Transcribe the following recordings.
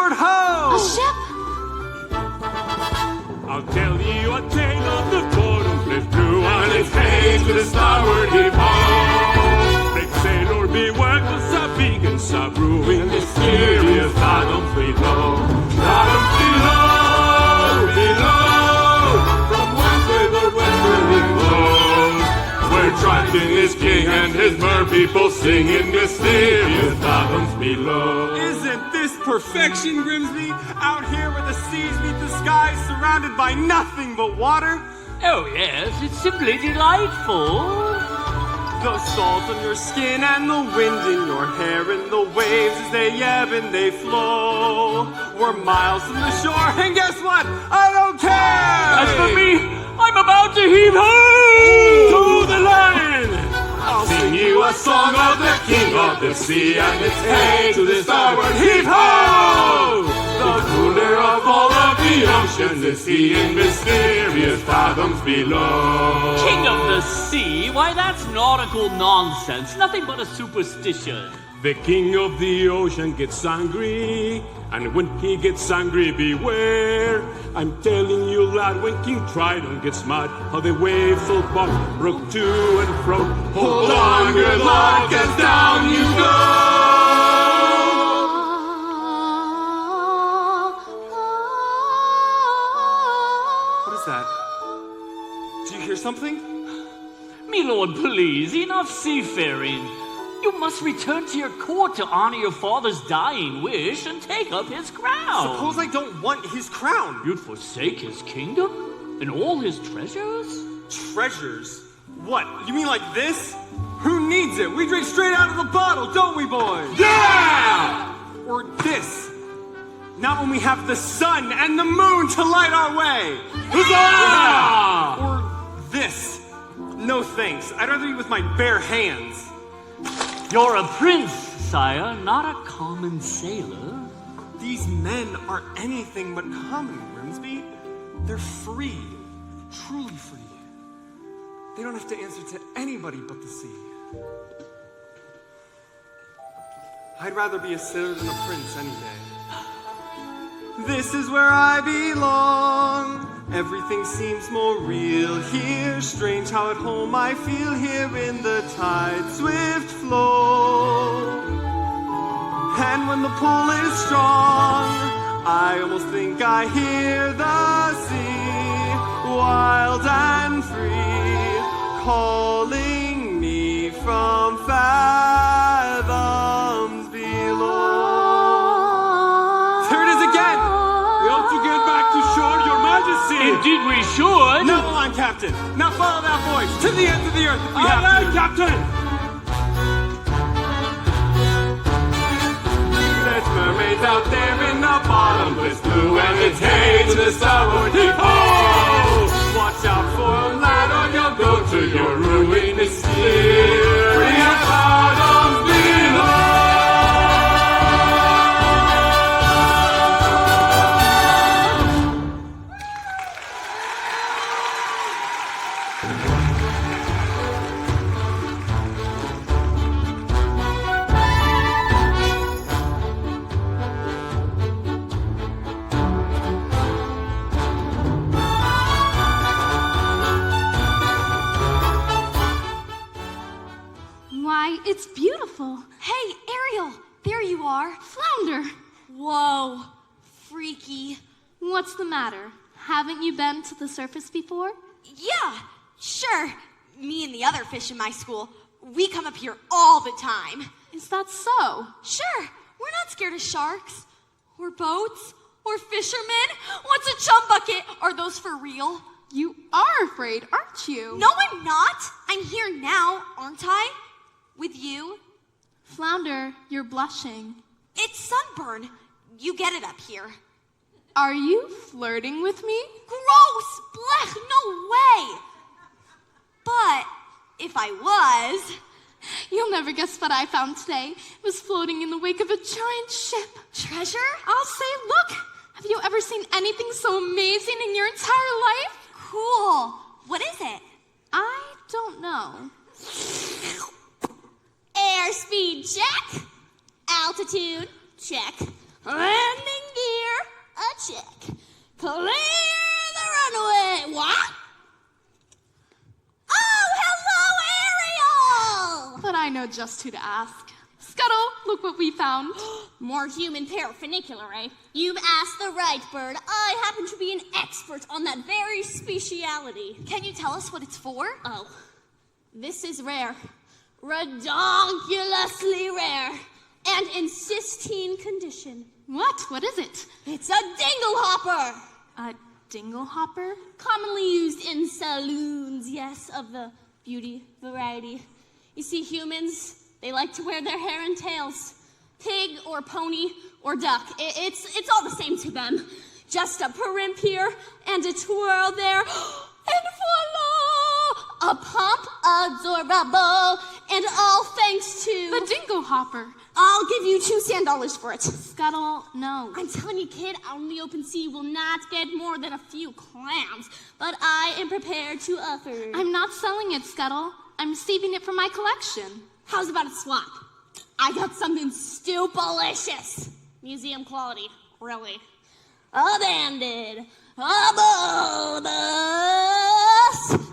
starboard ho! A ship? I'll tell you a tale of the bottomless blue on its way to the starboard heave-ho. Make sailor beware, 'cause a big and a brewing mysterious bottoms below. Bottoms below, below, from westward the westerly flows, where Triton is king and his mer people sing in mysterious bottoms below. Isn't this perfection, Grimsby? Out here where the seas meet the skies, surrounded by nothing but water? Oh, yes, it's simply delightful. The salt on your skin and the wind in your hair and the waves as they ebb and they flow. We're miles from the shore, and guess what? I don't care! As for me, I'm about to heave ho! To the line! I'll sing you a song of the king of the sea, and it's hey to the starboard heave-ho! The ruler of all of the oceans is he in mysterious fathoms below. King of the sea? Why, that's nautical nonsense. Nothing but a superstition. The king of the ocean gets angry, and when he gets angry, beware. I'm telling you, lad, when King Triton gets mad, how the waves will buck, rock to and fro. Hold on, good luck, as down you go. That? Do you hear something? Me lord, please, enough seafaring. You must return to your court to honor your father's dying wish and take up his crown. Suppose I don't want his crown. You'd forsake his kingdom and all his treasures? Treasures? What? You mean like this? Who needs it? We drink straight out of the bottle, don't we, boys? Yeah! Or this? Not when we have the sun and the moon to light our way. Huzzah! Or this. No thanks. I'd rather eat with my bare hands. You're a prince, sire, not a common sailor. These men are anything but common, Grimsby. They're free. Truly free. They don't have to answer to anybody but the sea. I'd rather be a sailor than a prince any day. This is where I belong. Everything seems more real here. Strange how at home I feel here in the tide's swift flow. And when the pull is strong, I almost think I hear the sea, wild and free, calling me from fathoms below. Indeed we should. No, I'm captain. Now follow that voice to the ends of the earth if we have to. Captain! There's mermaids out there in the bottomless blue, and it's hey to the starboard heave-ho! Watch out for 'em, lad, or you'll go to your ruin. Mysterious bottoms below. It's beautiful. Hey, Ariel, there you are. Flounder. Whoa, freaky. What's the matter? Haven't you been to the surface before? Yeah, sure. Me and the other fish in my school, we come up here all the time. Is that so? Sure, we're not scared of sharks, or boats, or fishermen. What's a chum bucket? Are those for real? You are afraid, aren't you? No, I'm not. I'm here now, aren't I? With you? Flounder, you're blushing. It's sunburn. You get it up here. Are you flirting with me? Gross! Blech! No way! But if I was... You'll never guess what I found today. It was floating in the wake of a giant ship. Treasure? I'll say, look! Have you ever seen anything so amazing in your entire life? Cool. What is it? I don't know. Airspeed check. Altitude check. Landing check. Clear the runway. What? Oh, hello, Ariel! But I know just who to ask. Scuttle, look what we found. More human paraphernacular, eh? You've asked the right bird. I happen to be an expert on that very speciality. Can you tell us what it's for? Oh, this is rare. Redonkulously rare. And in cystine condition. What? What is it? It's a dinglehopper! A dinglehopper? Commonly used in saloons, yes, of the beauty variety. You see, humans, they like to wear their hair in tails. Pig or pony or duck, it's all the same to them. Just a primp here and a twirl there, and voila! A pump adorable, and all thanks to... The dinglehopper. I'll give you $2 for it. Scuttle, no. I'm telling you, kid, out in the open sea will not get more than a few clams, but I am prepared to offer. I'm not selling it, Scuttle. I'm saving it for my collection. How's about a swap? I got something stupelicious. Museum quality, really. A banded, a bulbous,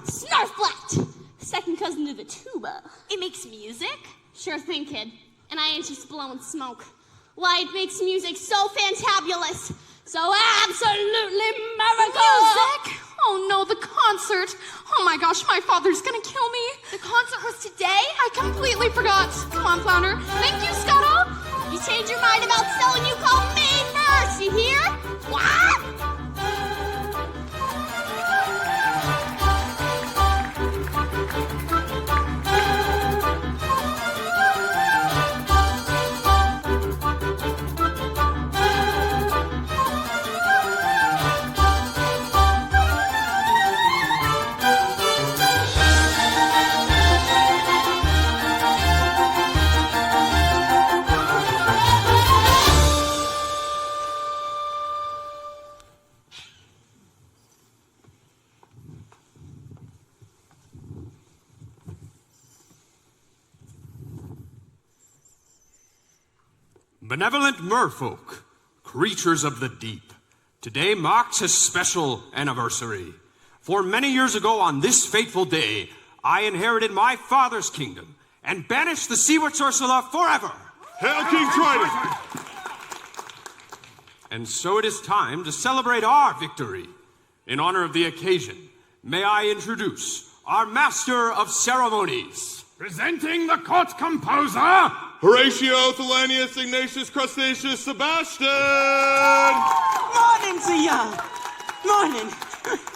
snarflat, second cousin to the tuba. It makes music? Sure thing, kid. And I ain't just blowing smoke. Why, it makes music so fantabulous, so absolutely miracle. Music? Oh no, the concert. Oh my gosh, my father's gonna kill me. The concert was today? I completely forgot. Come on, Flounder. Thank you, Scuttle. You change your mind about selling, you call me first, you hear? What? Benevolent merfolk, creatures of the deep, today marks a special anniversary. For many years ago on this fateful day, I inherited my father's kingdom and banished the Seawitch Ursula forever. Hail King Trident! And so it is time to celebrate our victory. In honor of the occasion, may I introduce our master of ceremonies. Presenting the court composer, Horatio, Thelanius, Ignatius, Crustaceus, Sebastian! Morning to ya! Morning!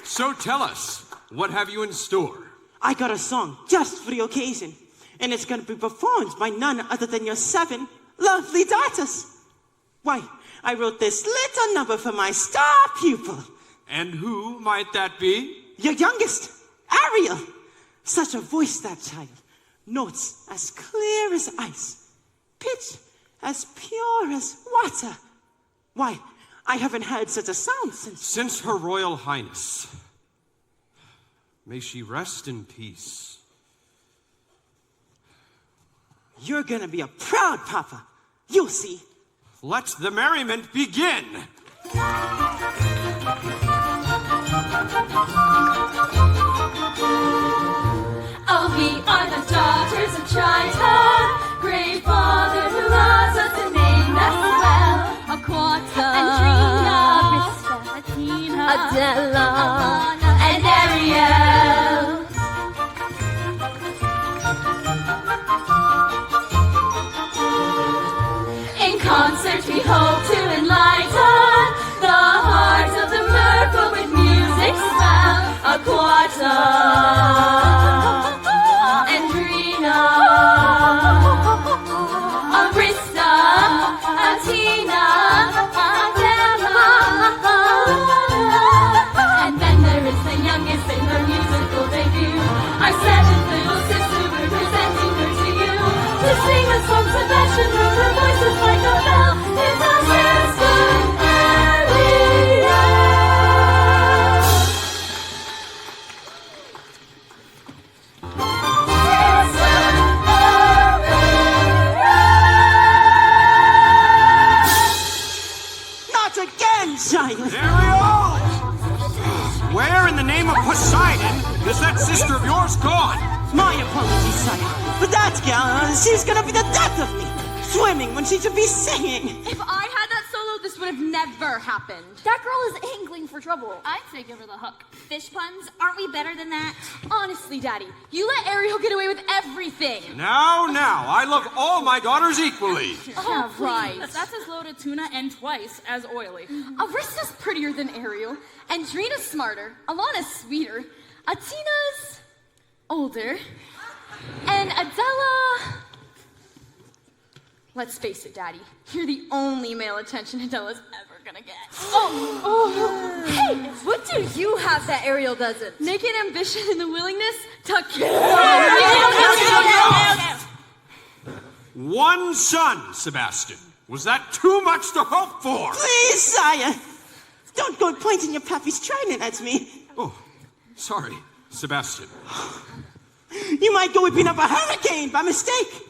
So tell us, what have you in store? I got a song just for the occasion, and it's gonna be performed by none other than your 7 lovely daughters. Why, I wrote this little number for my star pupil. And who might that be? Your youngest, Ariel. Such a voice, that child. Notes as clear as ice. Pitch as pure as water. Why, I haven't heard such a sound since... Since Her Royal Highness. May she rest in peace. You're gonna be a proud papa. You'll see. Let the merriment begin. Oh, we are the daughters of Triton, great father who loves us and named us well. Aquata, Andrina, Arista, Athena, Adela, Alana, and Ariel. In concert we hope to enlighten the hearts of the merfolk with music's spell. Aquata, Andrina, Arista, Athena, Adela. And then there is the youngest in her musical debut, our 7th little sister, we're presenting her to you. To sing a song, Sebastian, her voice is like a bell. It's our sister, Ariel. Not again, child! She's gonna be the death of me, swimming when she should be singing. If I had that solo, this would have never happened. That girl is angling for trouble. I'd say give her the hook. Fish puns? Aren't we better than that? Honestly, Daddy, you let Ariel get away with everything. Now, I love all my daughters equally. Oh, right. That's as low to tuna and twice as oily. Arissa's prettier than Ariel, and Drina's smarter, Alana's sweeter, Atina's older, and Adela... Let's face it, Daddy, you're the only male attention Adela's ever gonna get. Hey, what do you have that Ariel doesn't? Naked ambition and the willingness to kill. One son, Sebastian. Was that too much to hope for? Please, sire. Don't go pointing your pappy's trident at me. Oh, sorry, Sebastian. You might go whipping up a hurricane by mistake.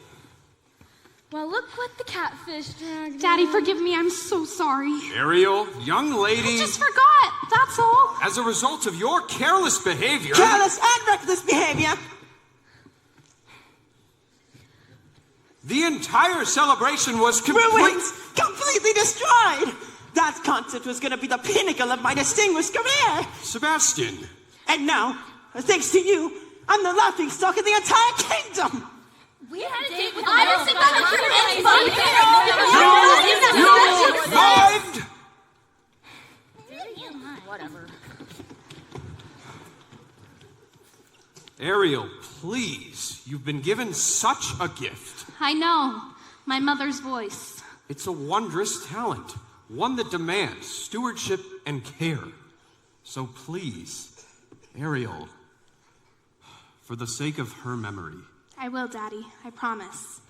Well, look what the catfish dragged. Daddy, forgive me. I'm so sorry. Ariel, young lady. I just forgot. That's all. As a result of your careless behavior... Careless and reckless behavior. The entire celebration was Ruined, completely destroyed. That concert was going to be the pinnacle of my distinguished career. Sebastian. And now, thanks to you, I'm the laughing stock of the entire kingdom. We had a date with I don't think that's You survived! Whatever. Ariel, please. You've been given such a gift. I know. My mother's voice. It's a wondrous talent. One that demands stewardship and care. So please, Ariel, for the sake of her memory. I will, Daddy. I promise.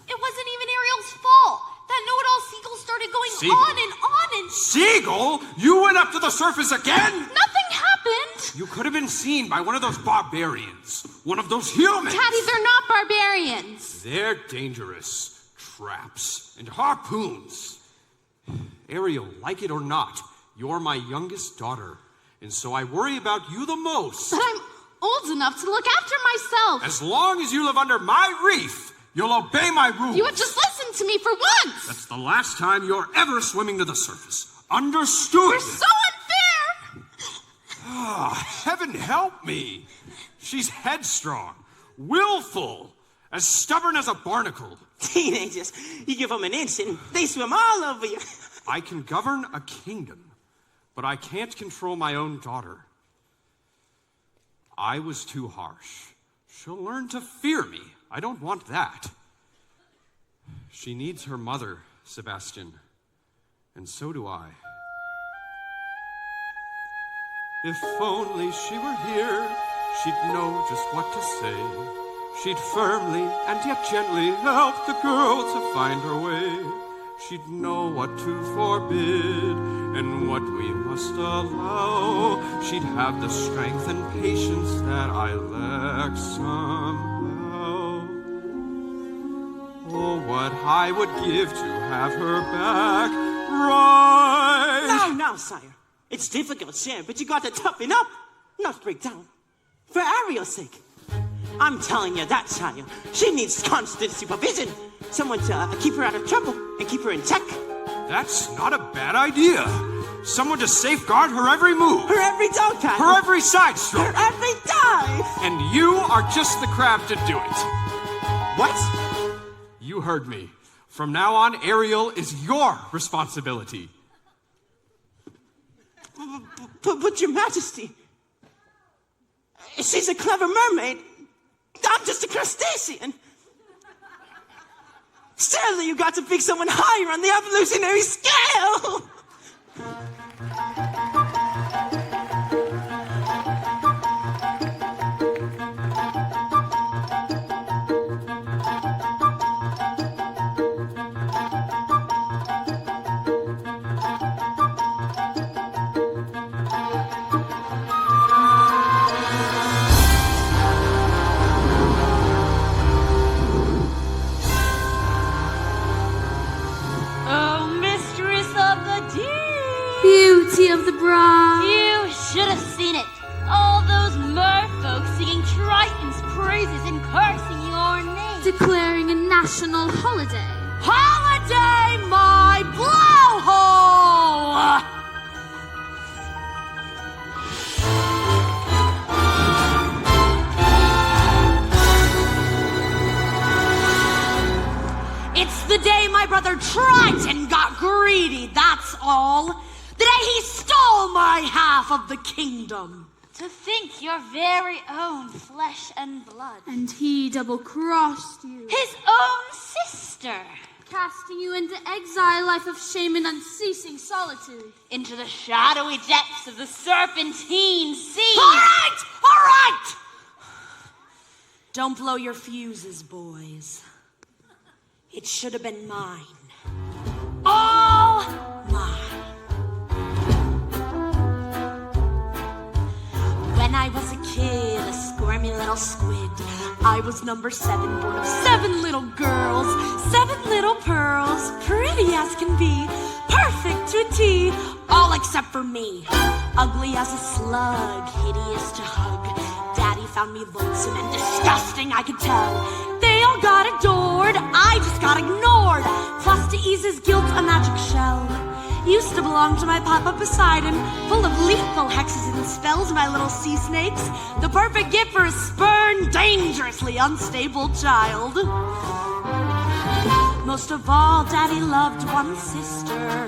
It wasn't even Ariel's fault. That know-it-all seagull started going on and on and... Seagull? You went up to the surface again? Nothing happened. You could have been seen by one of those barbarians. One of those humans. Daddy, they're not barbarians. They're dangerous. Traps and harpoons. Ariel, like it or not, you're my youngest daughter. And so I worry about you the most. But I'm old enough to look after myself. As long as you live under my reef, you'll obey my rules. You would just listen to me for once. That's the last time you're ever swimming to the surface. Understood? You're so unfair. Heaven help me. She's headstrong, willful, as stubborn as a barnacle. Teenagers, you give them an inch and they swim all over you. I can govern a kingdom, but I can't control my own daughter. I was too harsh. She'll learn to fear me. I don't want that. She needs her mother, Sebastian, and so do I. If only she were here, she'd know just what to say. She'd firmly and yet gently help the girl to find her way. She'd know what to forbid and what we must allow. She'd have the strength and patience that I lack somehow. Oh, what I would give to have her back right. Now, sire. It's difficult, sure, but you got to toughen up, not break down. For Ariel's sake. I'm telling you that, sire. She needs constant supervision. Someone to keep her out of trouble and keep her in check. That's not a bad idea. Someone to safeguard her every move. Her every dog pattern. Her every side stroke. Her every dive. And you are just the crab to do it. What? You heard me. From now on, Ariel is your responsibility. But Your Majesty, she's a clever mermaid. I'm just a crustacean. Surely you got to pick someone higher on the evolutionary scale. Beauty of the bride. You should have seen it. All those merfolk singing Triton's praises and cursing your name. declaring a national holiday. Holiday my blowhole! It's the day my brother Triton got greedy, that's all. The day he stole my half of the kingdom. To think your very own flesh and blood. And he double-crossed you. His own sister. Casting you into exile, life of shame and unceasing solitude. Into the shadowy depths of the Serpentine Sea. All right! Don't blow your fuses, boys. It should have been mine. All mine. When I was a kid, a squirmy little squid, I was number 7, born of 7 little girls, 7 little pearls, pretty as can be, perfect to a T, all except for me. Ugly as a slug, hideous to hug. Daddy found me lonesome and disgusting, I could tell. They all got adored, I just got ignored. Plus, to ease his guilt, a magic shell used to belong to my papa beside him, full of lethal hexes and spells, my little sea snakes. The perfect gift for a spurned, dangerously unstable child. Most of all, Daddy loved one sister,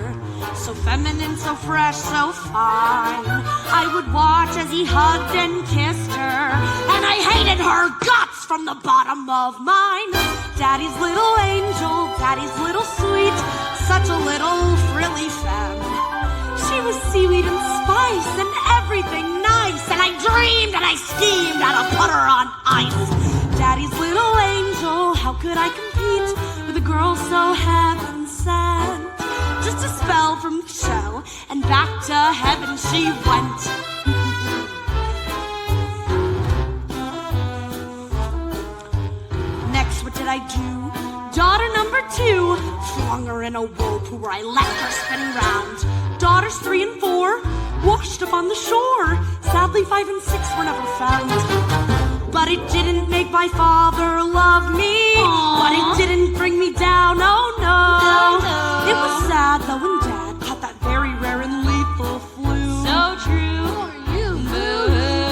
so feminine, so fresh, so fine. I would watch as he hugged and kissed her, and I hated her guts from the bottom of mine. Daddy's little angel, Daddy's little sweet, such a little frilly femme. She was seaweed and spice and everything nice, and I dreamed and I schemed how to put her on ice. Daddy's little angel, how could I compete with a girl so heaven sent? Just a spell from the shell, and back to heaven she went. Next, what did I do? Daughter number 2, flung her in a whirlpool where I left her spinning round. Daughters 3 and 4, washed up on the shore. Sadly, 5 and 6 were never found. But it didn't make my father love me. Aww. But it didn't bring me down, oh no. It was sad though when Dad caught that very rare and lethal flu. So true.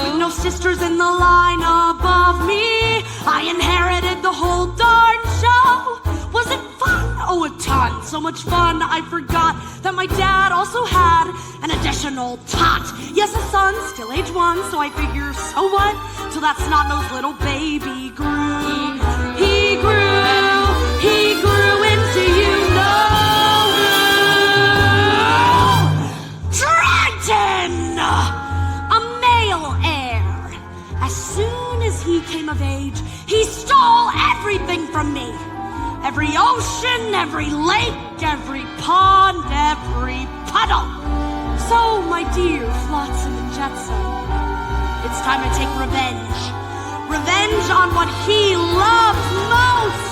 With no sisters in the line above me, I inherited the whole darn show. Was it fun? Oh, a ton. So much fun, I forgot that my dad also had an additional tot. Yes, a son, still age 1, so I figure, so what? Till that snot-nosed little baby grew. He grew into you know who. Triton! A male heir. As soon as he came of age, he stole everything from me. Every ocean, every lake, every pond, every puddle. So, my dear Flotsam and Jetsam, it's time to take revenge. Revenge on what he loves most.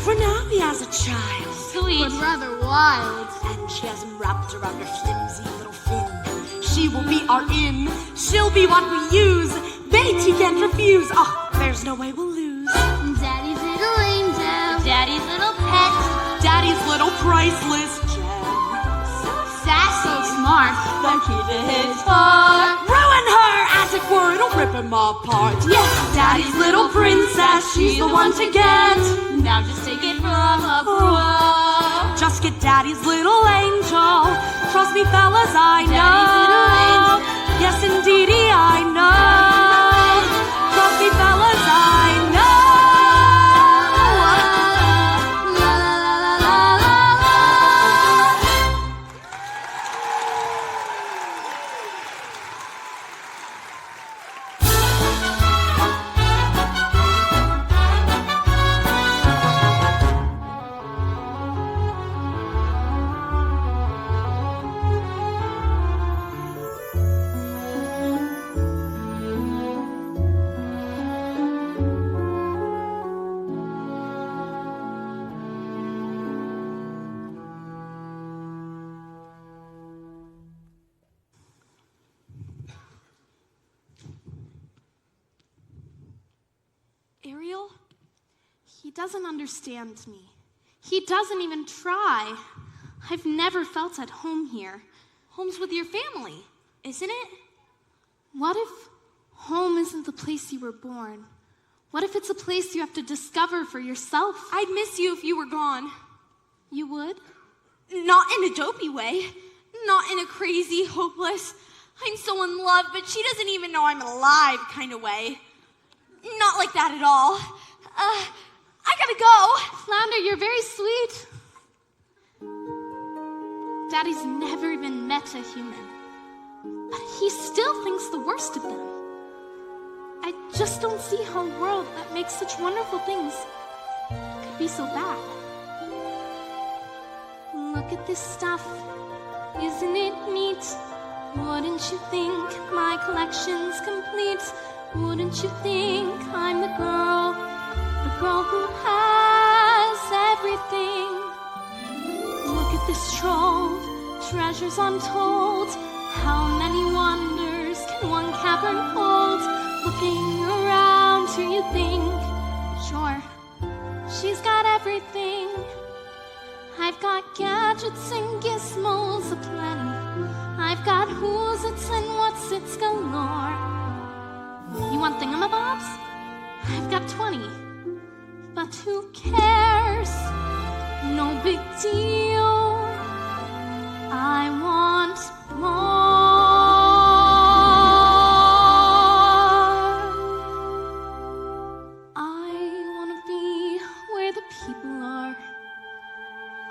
For now, he has a child. Sweet. But rather wild. And she has him wrapped around her flimsy little fin. She will be our in. She'll be what we use. Bait he can't refuse. Oh, there's no way we'll lose. Daddy's little angel. Daddy's little pet. Daddy's little priceless gem. Sassy. So smart. The key to his heart. Ruin her, as it were, it'll rip him apart. Yes, Daddy's little princess, she's the one to get. Now just take it from a pro. Just get Daddy's little angel. Trust me, fellas, I know. Daddy's little angel. Yes, indeedy, I know. Trust me, fellas, I know. La la la la la la. He doesn't understand me. He doesn't even try. I've never felt at home here. Home's with your family, isn't it? What if home isn't the place you were born? What if it's a place you have to discover for yourself? I'd miss you if you were gone. You would? Not in a dopey way. Not in a crazy, hopeless, I'm so in love, but she doesn't even know I'm alive kind of way. Not like that at all. I gotta go. Flounder, you're very sweet. Daddy's never even met a human, but he still thinks the worst of them. I just don't see how a world that makes such wonderful things could be so bad. Look at this stuff. Isn't it neat? Wouldn't you think my collection's complete? Wouldn't you think I'm the girl who has everything? Look at this trove, treasures untold. How many wonders can one cavern hold? Looking around, do you think? Sure, she's got everything. I've got gadgets and gizmos aplenty. I've got who's its and what's its galore. You want thingamabobs? I've got 20. But who cares? No big deal. I want more. I want to be where the people are.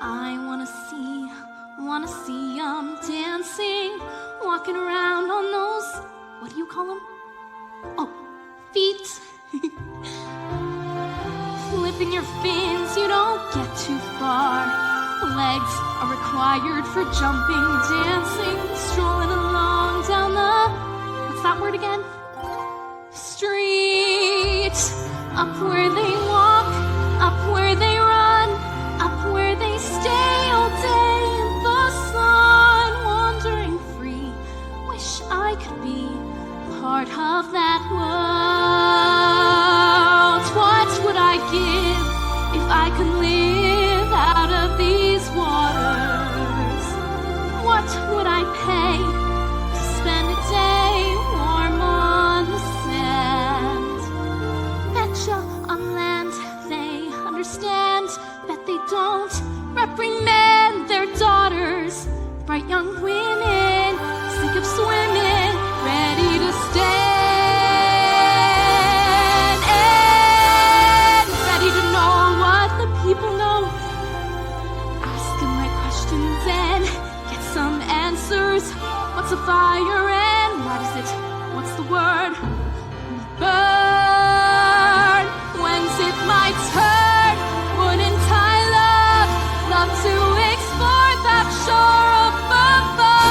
I want to see 'em dancing, walking around on those, what do you call them? Oh, feet. Flipping your fins, you don't get too far. Legs are required for jumping, dancing, strolling along down the, what's that word again? Street. Up where they walk, up where they run, up where they stay all day in the sun, wandering free. Wish I could be part of that world. What would I give if I could live out of these waters? What would I pay to spend a day warm on the sand? Betcha on land they understand, bet they don't reprimand their daughters. Bright young women, sick of swimming, ready to stand and ready to know what the people know. Ask them my questions and get some answers. What's a fire and what is it? What's the word? Burn. When's it my turn? Wouldn't I love to explore that shore up above?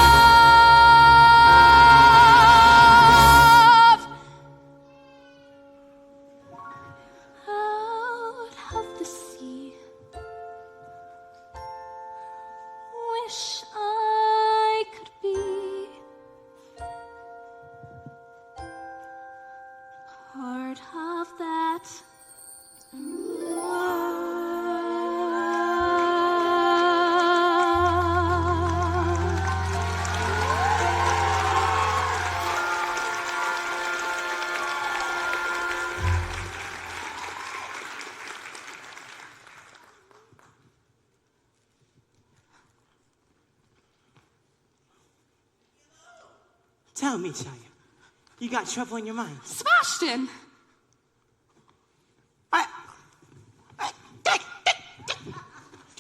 Out of the sea, wish I could be part of that Tell me, Chaya, you got trouble in your mind? Sebastian!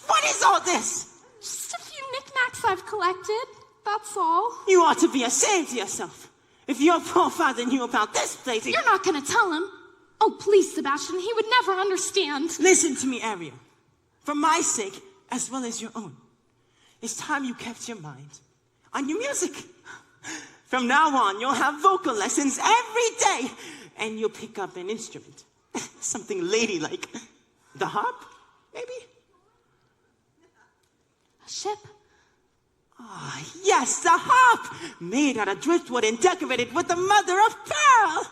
What is all this? Just a few knickknacks I've collected, that's all. You ought to be ashamed of yourself. If your poor father knew about this place... You're not gonna tell him. Oh, please, Sebastian, he would never understand. Listen to me, Ariel. For my sake, as well as your own, it's time you kept your mind on your music. From now on, you'll have vocal lessons every day, and you'll pick up an instrument. Something ladylike. The harp, maybe? A ship? Ah, yes, the harp! Made out of driftwood and decorated with the mother of pearl!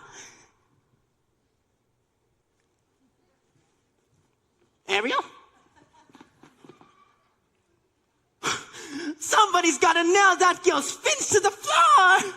Ariel? Somebody's gotta nail that girl's fins to the floor!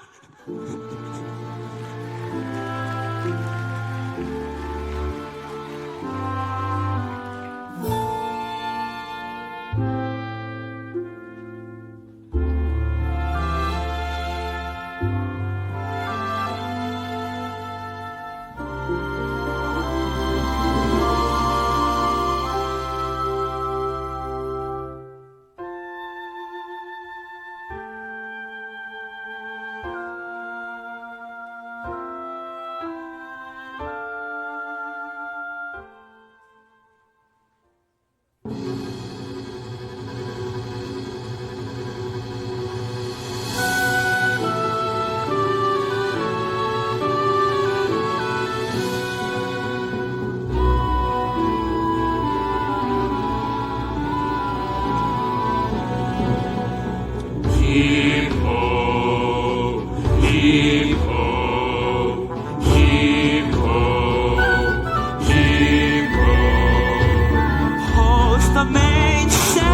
Hold the mainsail!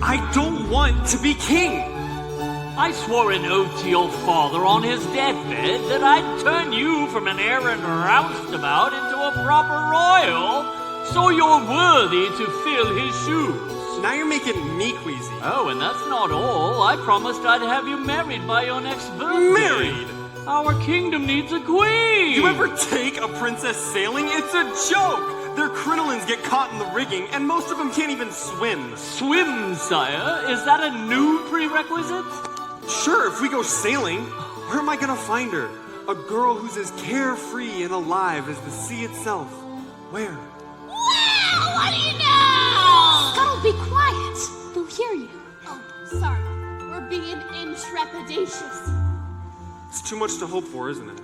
I don't want to be king. I swore an oath to your father on his deathbed that I'd turn you from an errant roustabout into a proper royal, so you're worthy to fill his shoes. Now you're making me queasy. Oh, and that's not all. I promised I'd have you married by your next birthday. Married? Our kingdom needs a queen. You ever take a princess sailing? It's a joke. Their crinolines get caught in the rigging, and most of them can't even swim. Swim, sire? Is that a new prerequisite? Sure, if we go sailing, where am I gonna find her? A girl who's as carefree and alive as the sea itself. Where? Well, what do you know? Scuttle, be quiet. They'll hear you. Oh, sorry. We're being intrepidatious. It's too much to hope for, isn't it?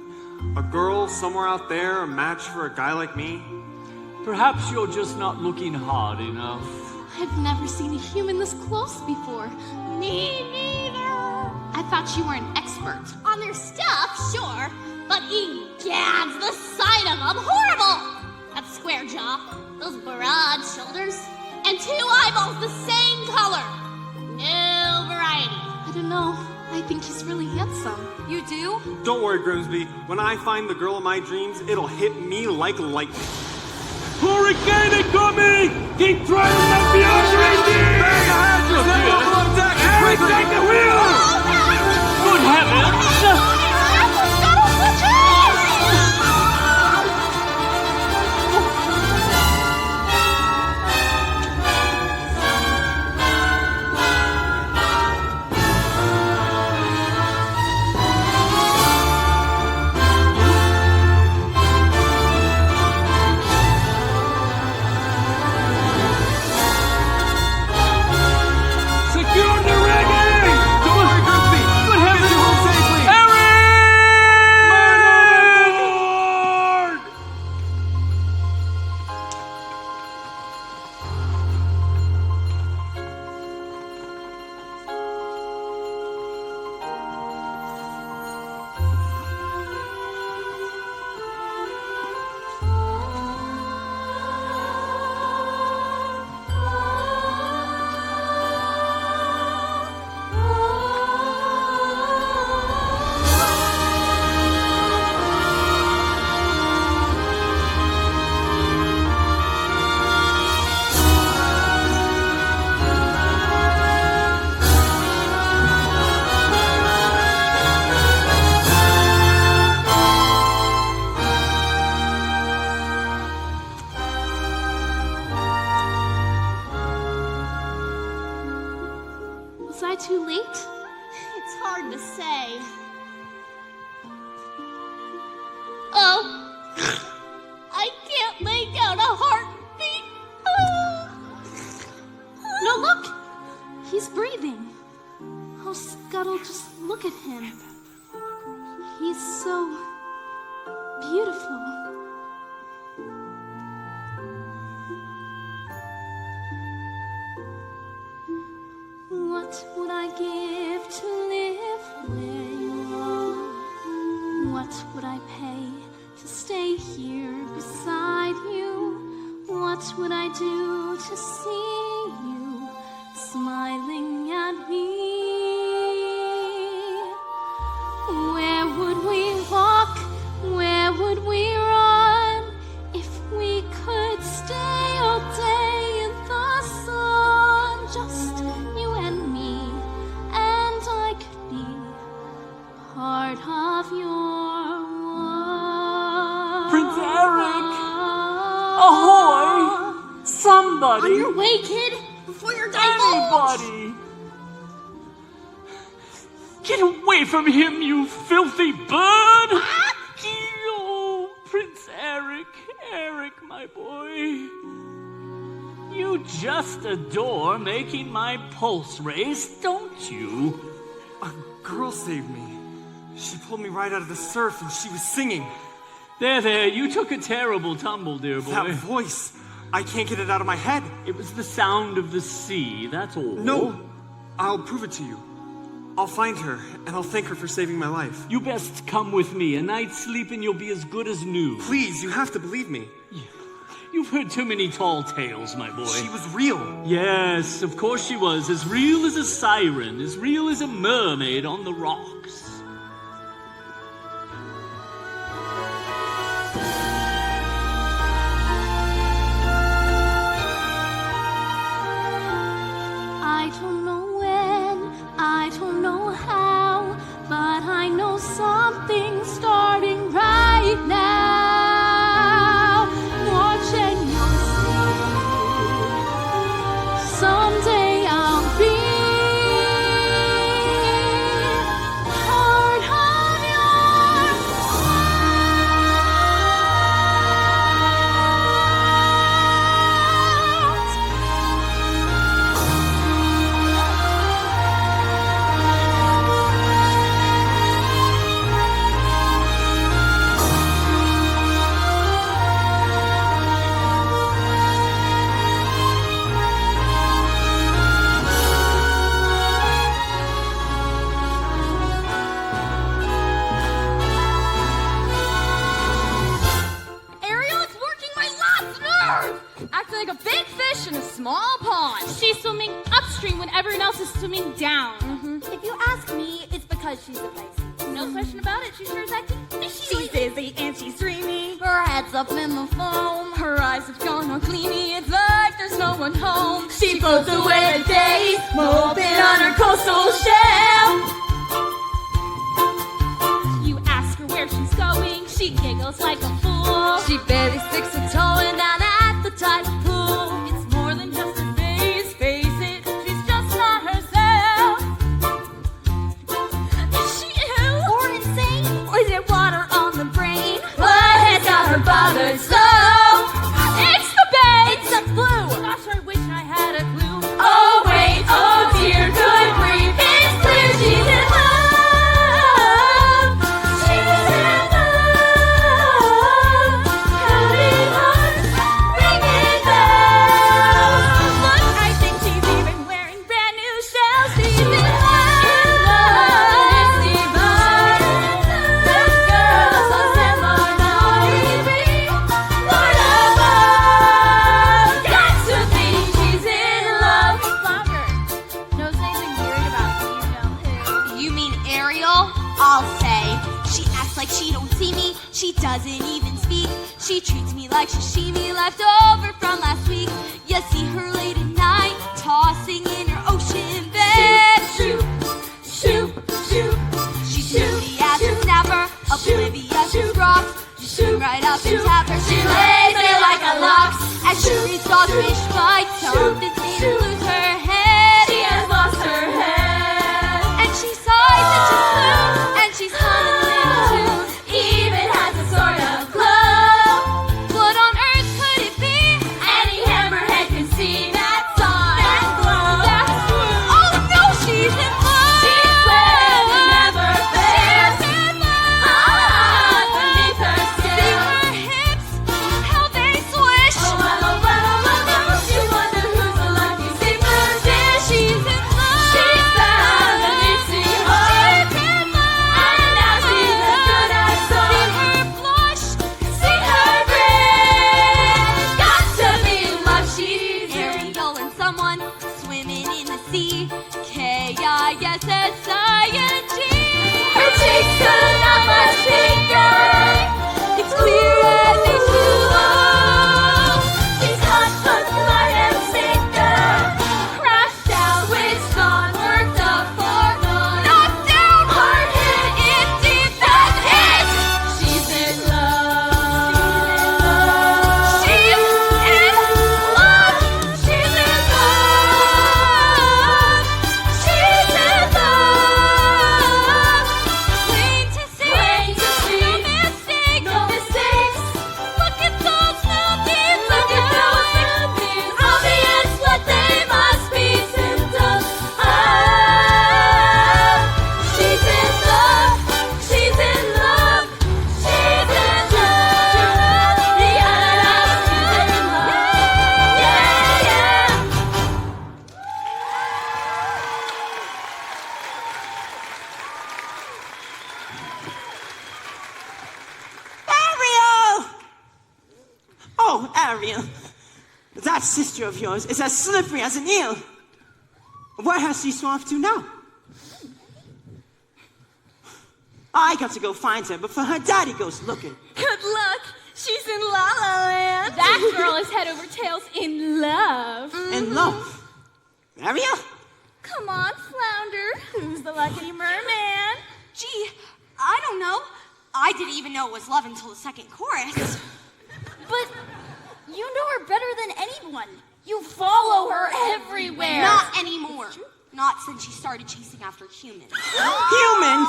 A girl somewhere out there, a match for a guy like me? Perhaps you're just not looking hard enough. I've never seen a human this close before. Me neither. I thought you were an expert. On their stuff, sure, but egads, the sight of them, horrible! That square jaw, those broad shoulders, and 2 eyeballs the same color. No variety. I don't know. I think he's really handsome. You do? Don't worry, Grimsby. When I find the girl of my dreams, it'll hit me like lightning. Hurricane incoming! Keep trying to let me underneath! Bang ahead! Just head over on deck! Harry, take the wheel! Good heavens! Secure the rigging! Don't worry, Grimsby! Good Get heavens! you home safely! Man overboard! Was I too late? It's hard to say. Oh, I can't make out a heartbeat. No, look! He's breathing. Oh, Scuttle, just look at him. He's so beautiful. What would I give to live where you are? What would I pay to stay here beside you. What would I do to see you smiling at me? Where would we walk? Where would we run if we could stay all day in the sun? Just you and me, and I could be part of your world. Prince Eric! Ahoy! Somebody! On your way, kid, before you're divulged. Anybody! Get away from him, you filthy bird! Oh, Prince Eric, Eric, my boy. You just adore making my pulse race, don't you? A girl saved me. She pulled me right out of the surf and she was singing. There, you took a terrible tumble, dear boy. That voice, I can't get it out of my head. It was the sound of the sea, that's all. No, I'll prove it to you. I'll find her, and I'll thank her for saving my life. You best come with me. A night's sleep and you'll be as good as new. Please, you have to believe me. You've heard too many tall tales, my boy. She was real. Yes, of course she was. As real as a siren, as real as a mermaid on the rocks. I don't know when, I don't know how, but I know something's starting right now. Watching your sea. Someday I'll be part of your Ariel, it's working my last nerve! Acting like a big fish in a small pond. She's swimming upstream when everyone else is swimming down. If you ask me, it's because she's a Pisces. No question about it, she sure is acting fishy. She's busy and she's dreamy. Her head's up in the foam. Her eyes have gone all gleamy. It's like there's no one home. She floats away the days, moping on her coastal shell. You ask her where she's going, she giggles like a fool. She barely sticks a toe in down at the tide pool. It's more than just a phase, face it, she's just not herself. Is she ill? Or insane? Or is it water on the brain? What has got her bothered so? It's the babe! It's the blue! Gosh, I wish I had a clue. Oh wait, oh dear, good grief. It's clear she's in love. She's in love. Counting hearts, ringing bells. Look, I think she's even wearing brand new shells. She's in love. It's divine. This girl's so semi-naughty. Lord above, got to think she's in love. Longer. Knows anything weird about me, you know who. You mean Ariel? I'll say. She acts like she don't see me. She doesn't even speak. She treats me like sashimi left over from last week. You see her late at night, tossing in her ocean bed. Shoot, shoot, shoot. She's shooty as a snapper, oblivious to rocks. You shoot right up and tap her. She lays there like a locks. As she reads all fish bites, something's made her lose her head. She has lost her head. And she sighs and she's blue, and she's humming a little tune. Even has a sort of glow. What on earth could it be? Any hammerhead can see that sign. That glow. That's blue. Oh no, she's in love. She's lit and never fails. She's in love. Beneath her See skin. her hips, how they swish. Oh, well, oh, well, oh, well, oh. You wonder who's the lucky sleeper. Oh, Ariel, that sister of yours is as slippery as an eel. Where has she swum off to now? I got to go find her before her daddy goes looking. Good luck. She's in La La Land. That girl is head over tails in love. In love? Ariel? Come on, Flounder. Who's the lucky merman? Gee, I don't know. I didn't even know it was love until the second chorus. But you know her better than anyone. You follow her everywhere. Not anymore. Not since she started chasing after humans. Humans?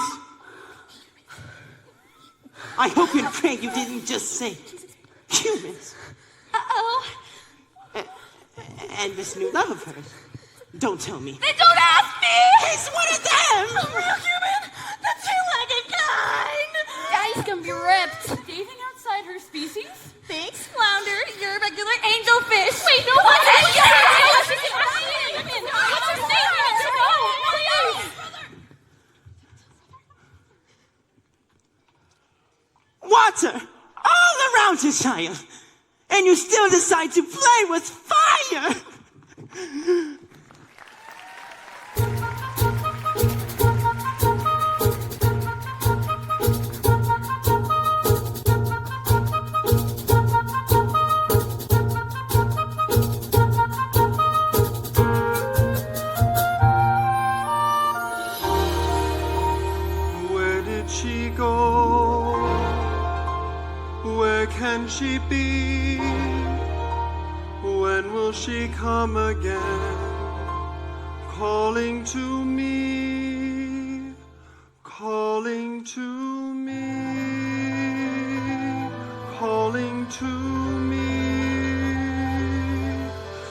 I hope and pray you didn't just say humans. Uh-oh. And this new love of hers. Don't tell me. Then don't ask me! He's one of them! A real human? The two-legged kind! Daddy's gonna be ripped. Dating outside her species? Thanks, Flounder. You're a regular angelfish. Wait, no, What's what? it? What's her name? No, please. Water all around you, child. And you still decide to play with fire. Where did she go? Where can she be? When will she come again? Calling to me, calling to me, calling to me.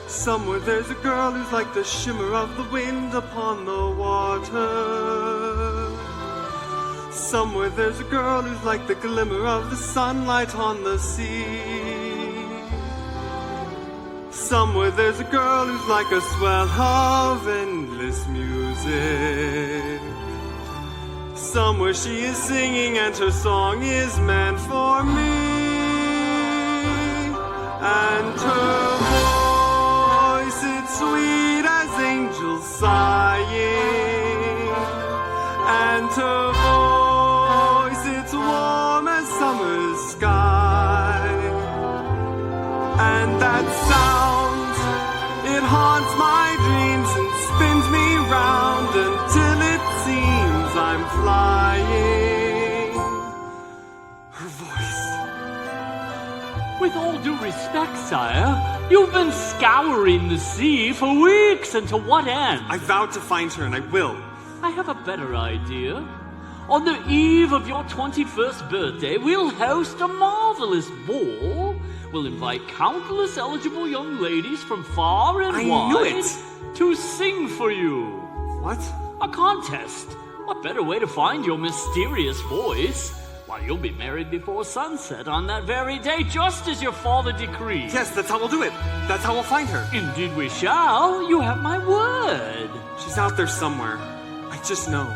Somewhere there's a girl who's like the shimmer of the wind upon the water. Somewhere there's a girl who's like the glimmer of the sunlight on the sea. Somewhere there's a girl who's like a swell of endless music. Somewhere she is singing and her song is meant for me. And her voice, it's sweet as angels sighing. And her voice, it's warm as summer's sky. And that sound, it haunts my dreams and spins me round until it seems I'm flying. Her voice. With all due respect, sire, you've been scouring the sea for weeks, and to what end? I vowed to find her and I will. I have a better idea. On the eve of your 21st birthday, we'll host a marvelous ball. We'll invite countless eligible young ladies from far and I wide knew it. to sing for you. What? A contest. What better way to find your mysterious voice? Why, you'll be married before sunset on that very day, just as your father decreed. Yes, that's how we'll do it. That's how we'll find her. Indeed we shall. You have my word. She's out there somewhere. I just know.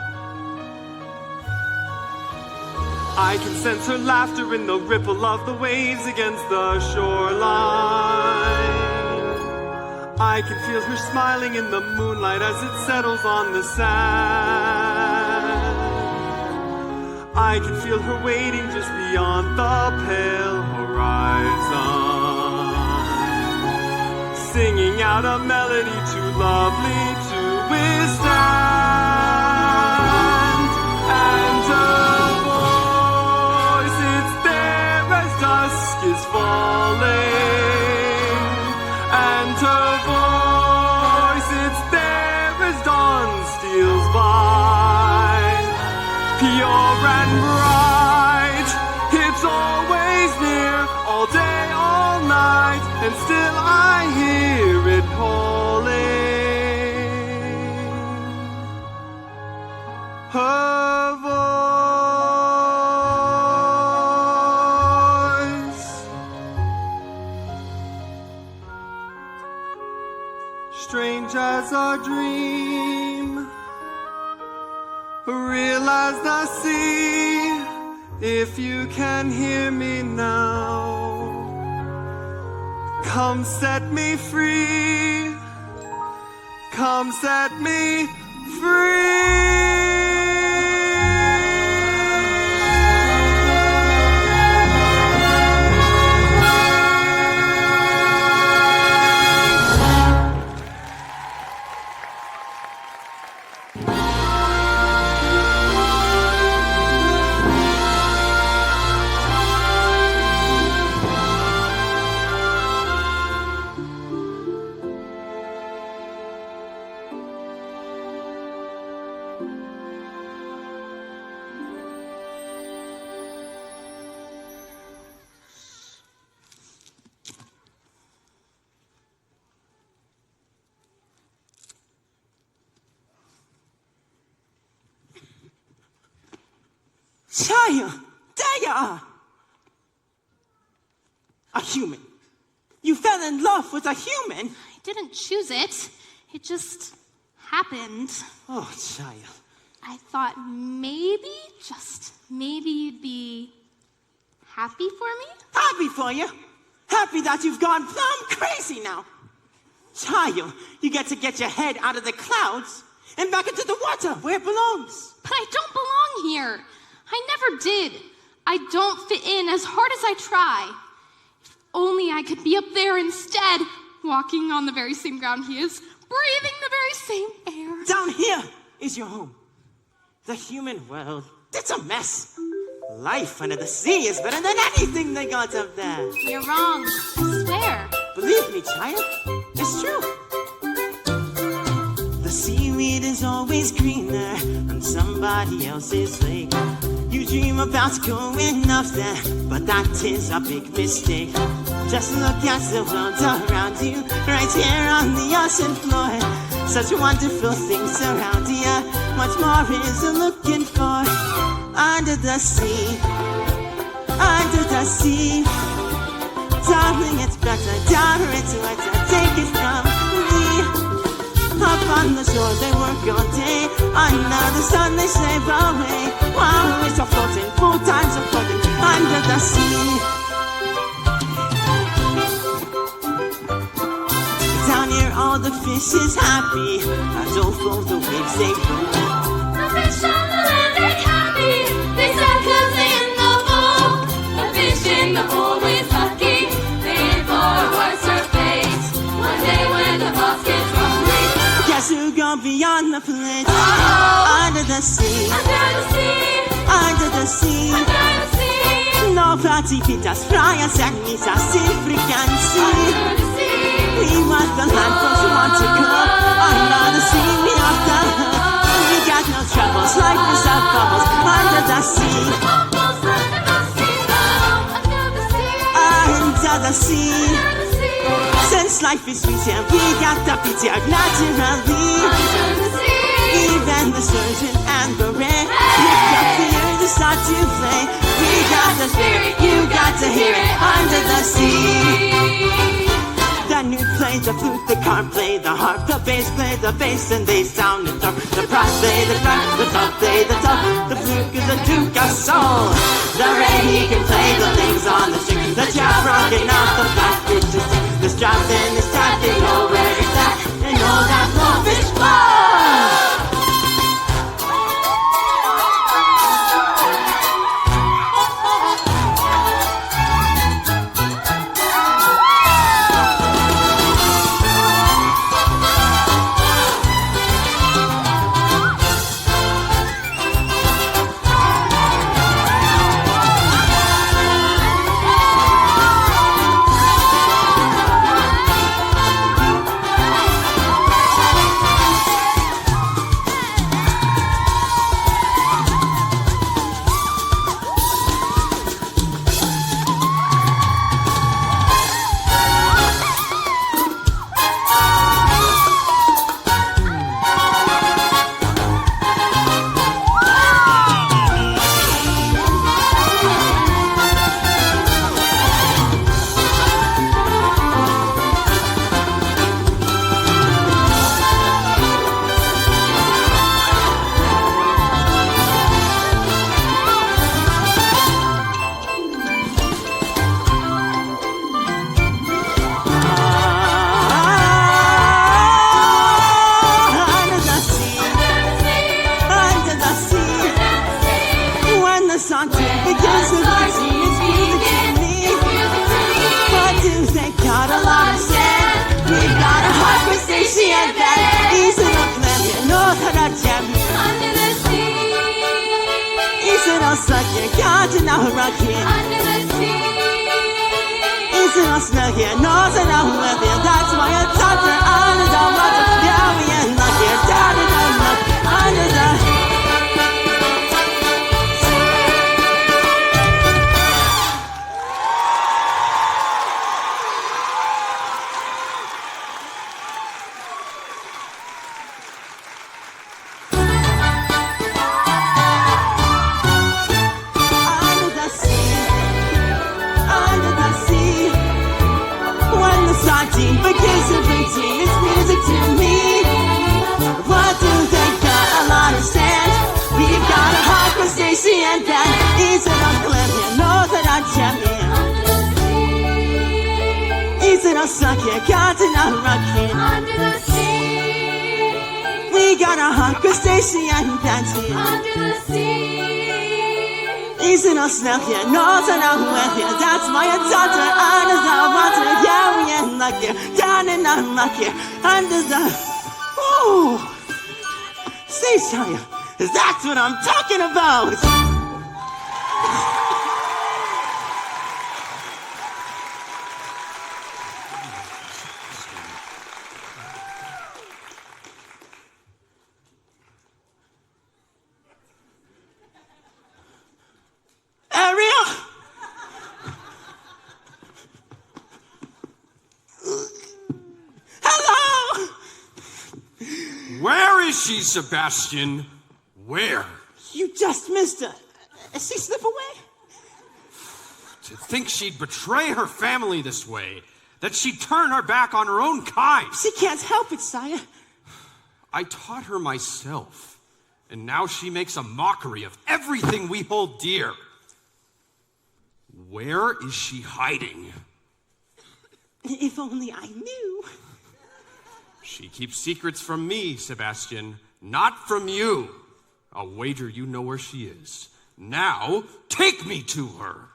I can sense her laughter in the ripple of the waves against the shoreline. I can feel her smiling in the moonlight as it settles on the sand. I can feel her waiting just beyond the pale horizon, singing out a melody too lovely to withstand. And her voice, it's there as dusk is falling. And her voice, it's there as dawn steals by. Pure and bright, it's always near, all day, all night, and still I hear it calling. Her voice. Strange as a dream, real as the sea. If you can hear me now, Come set me free. Come set me free. Child, there you are. A human. You fell in love with a human? I didn't choose it. It just happened. Oh, child. I thought maybe, just maybe you'd be happy for me? Happy for you. Happy that you've gone plumb crazy now. Child, you get to get your head out of the clouds and back into the water where it belongs. But I don't belong here. I never did. I don't fit in as hard as I try. If only I could be up there instead, walking on the very same ground he is, breathing the very same air. Down here is your home. The human world, it's a mess. Life under the sea is better than anything they got up there. You're wrong, I swear. Believe me, child, it's true. The seaweed is always greener on somebody else's lake. You dream about going up there, but that is a big mistake. Just look at the world around you, right here on the ocean floor. Such wonderful things around you. What more is you looking for? Under the sea, under the sea. Darling, it's better down where it's wetter. Take it from me. Up on the shore, they work all day. Under the sun, they slave away. While we're floating, full times of floating under the sea. Down here, all the fish is happy. As over the waves they go. The fish on the land ain't happy. They sad 'cause they in the bowl. The fish in the pool is lucky. They ain't for worse or fate. One day when the boss gets hungry, Guess who gonna be on the plate? Under the sea. under the sea, Under the sea. under the sea, No pratiquitas fryas and misas in frequency. under the sea. We want the land folks who want to go. Under the sea, we are the we got no troubles. Life is our bubbles. Under the sea. Bubbles under the sea, oh, under the sea, Under the sea. under the sea, Since life is sweet and we got the pity naturally. under the sea. Even the surgeon and the rain lift up here to start to play. We got the spirit, you got to hear it. Under the sea. The newt play the flute, the corn play the harp, the bass play the bass, and they sound the dark. The brass play the crack, the top play the top. The fluke is a duke of soul. The ray he can play the things on the string. The chop rocking off the flat pitches. The strap and the strap, they know where it's at. They know that blowfish flow. 같은 나무라기 Under the sea. Isn't us not here, knows that I'm with you. That's why it's under the water. Yeah, we ain't not here, down in the mud, under the begins to routine, it's music to me. What do they got? I'll understand. We've got a hot crustacean that is an Olympian. Know that I'm champion. Is it a suck here? Got to not rocket. Under the sea. We got a hot crustacean that's here. Under the sea. Is it a snack here? Knows that I'm with you. That's why it's under the water. Yeah, we ain't like here. Down and unlucky. Under the. Ooh. See, Shia, that's what I'm talking about. Ariel? Hello? Where is she, Sebastian? Where? You just missed her. Did she slip away? To think she'd betray her family this way. That she'd turn her back on her own kind. She can't help it, Sire. I taught her myself. And now she makes a mockery of everything we hold dear. Where is she hiding? If only I knew. She keeps secrets from me, Sebastian, not from you. I'll wager you know where she is. Now, take me to her.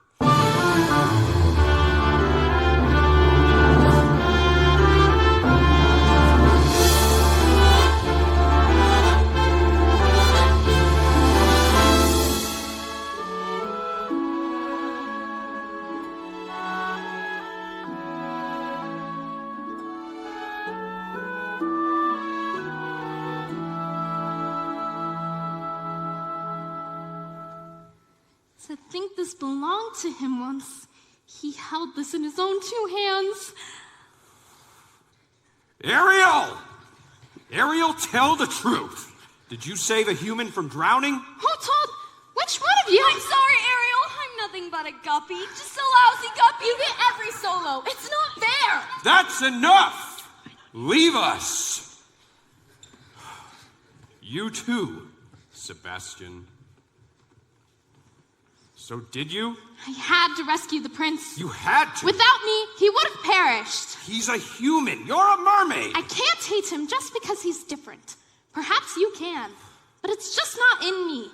To think this belonged to him once. He held this in his own two hands. Ariel! Ariel, tell the truth. Did you save a human from drowning? Who told? Which one of you? I'm sorry, Ariel. I'm nothing but a guppy. Just a lousy guppy. You get every solo. It's not fair. That's enough! Leave us! You too, Sebastian. So did you? I had to rescue the prince. You had to. Without me, he would have perished. He's a human. You're a mermaid. I can't hate him just because he's different. Perhaps you can, but it's just not in me.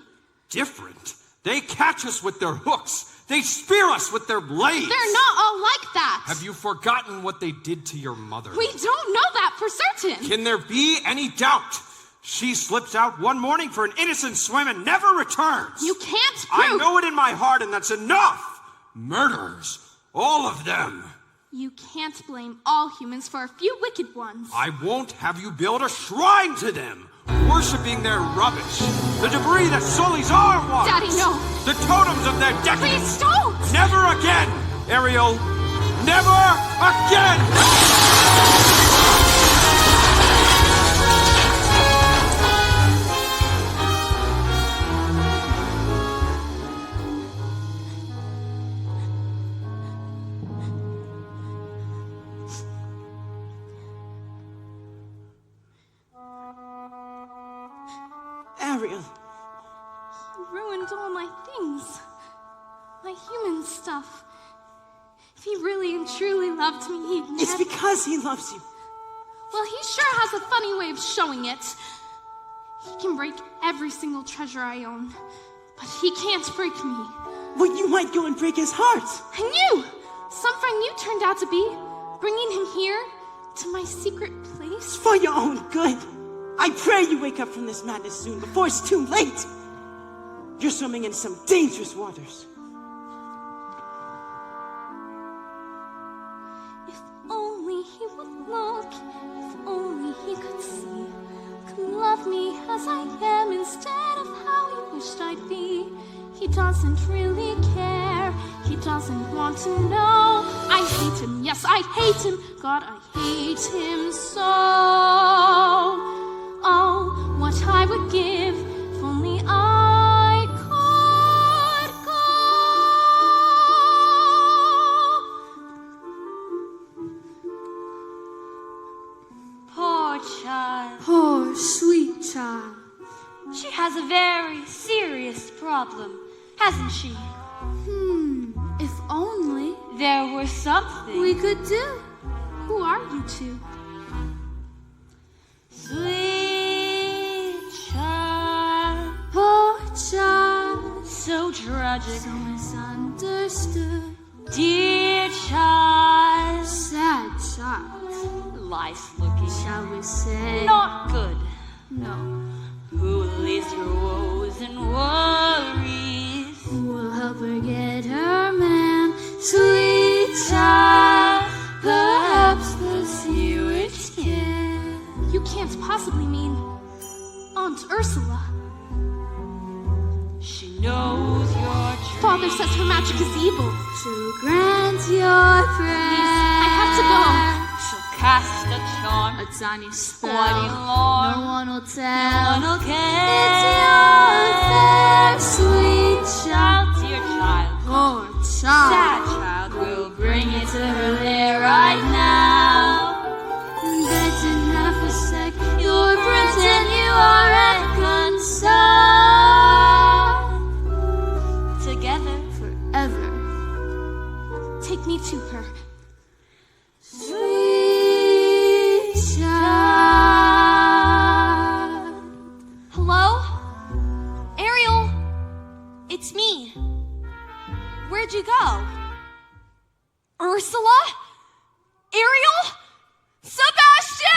Different? They catch us with their hooks. They spear us with their blades. They're not all like that. Have you forgotten what they did to your mother? We don't know that for certain. Can there be any doubt? She slips out one morning for an innocent swim and never returns. You can't prove. I know it in my heart, and that's enough. Murderers, all of them. You can't blame all humans for a few wicked ones. I won't have you build a shrine to them, worshipping their rubbish, the debris that sullies our waters. Daddy, no. The totems of their decadence. Please don't. Never again, Ariel. Never again. Ariel. He ruined all my things. My human stuff. If he really and truly loved me, he'd never... It's because he loves you. Well, he sure has a funny way of showing it. He can break every single treasure I own, but he can't break me. Well, you might go and break his heart. And you! Some friend you turned out to be, bringing him here to my secret place. It's for your own good. I pray you wake up from this madness soon, before it's too late. You're swimming in some dangerous waters. If only he would look, if only he could see, could love me as I am instead of how he wished I'd be. He doesn't really care, he doesn't want to know. I hate him, yes, I hate him, God, I hate him so. Oh, what I would give if only I could go. Poor child. Poor sweet child. She has a very serious problem, hasn't she? If only There were something. we could do. Who are you two? Sweet child. Poor child, So tragic. so misunderstood. Dear child. Sad child, Life looking. shall we say? Not good. No. Who will ease your woes and worries? Who will help her get her man? Sweet child, perhaps the secret can. You can't possibly mean Aunt Ursula. She knows your dream. Father says her magic is evil. So grant your prayer. I have to go. She'll cast a charm. A tiny spell. Squatty Lord. No one will No tell. one will care. It's your affair, sweet child. Dear child. Poor child. Sad child. We'll bring it to her there right now. That's enough for sec. You're pretend you are reconciled. Together. Forever. Take me to her. Sweet child. Hello? Ariel? It's me. Where'd you go? Ursula? Ariel? Sebastian!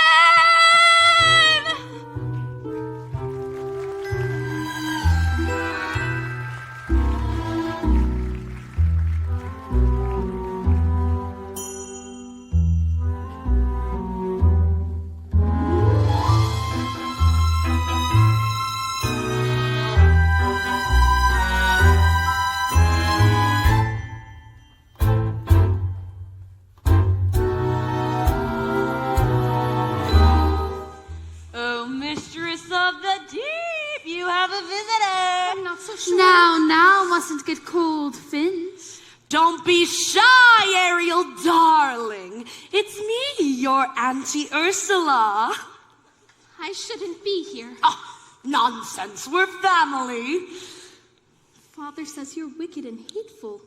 Oh, mistress of the deep, you have a visitor. I'm not so sure. Now, mustn't get cold fins. Don't be shy, Ariel, darling. It's me, your Auntie Ursula. I shouldn't be here. Oh, nonsense. We're family. Father says you're wicked and hateful.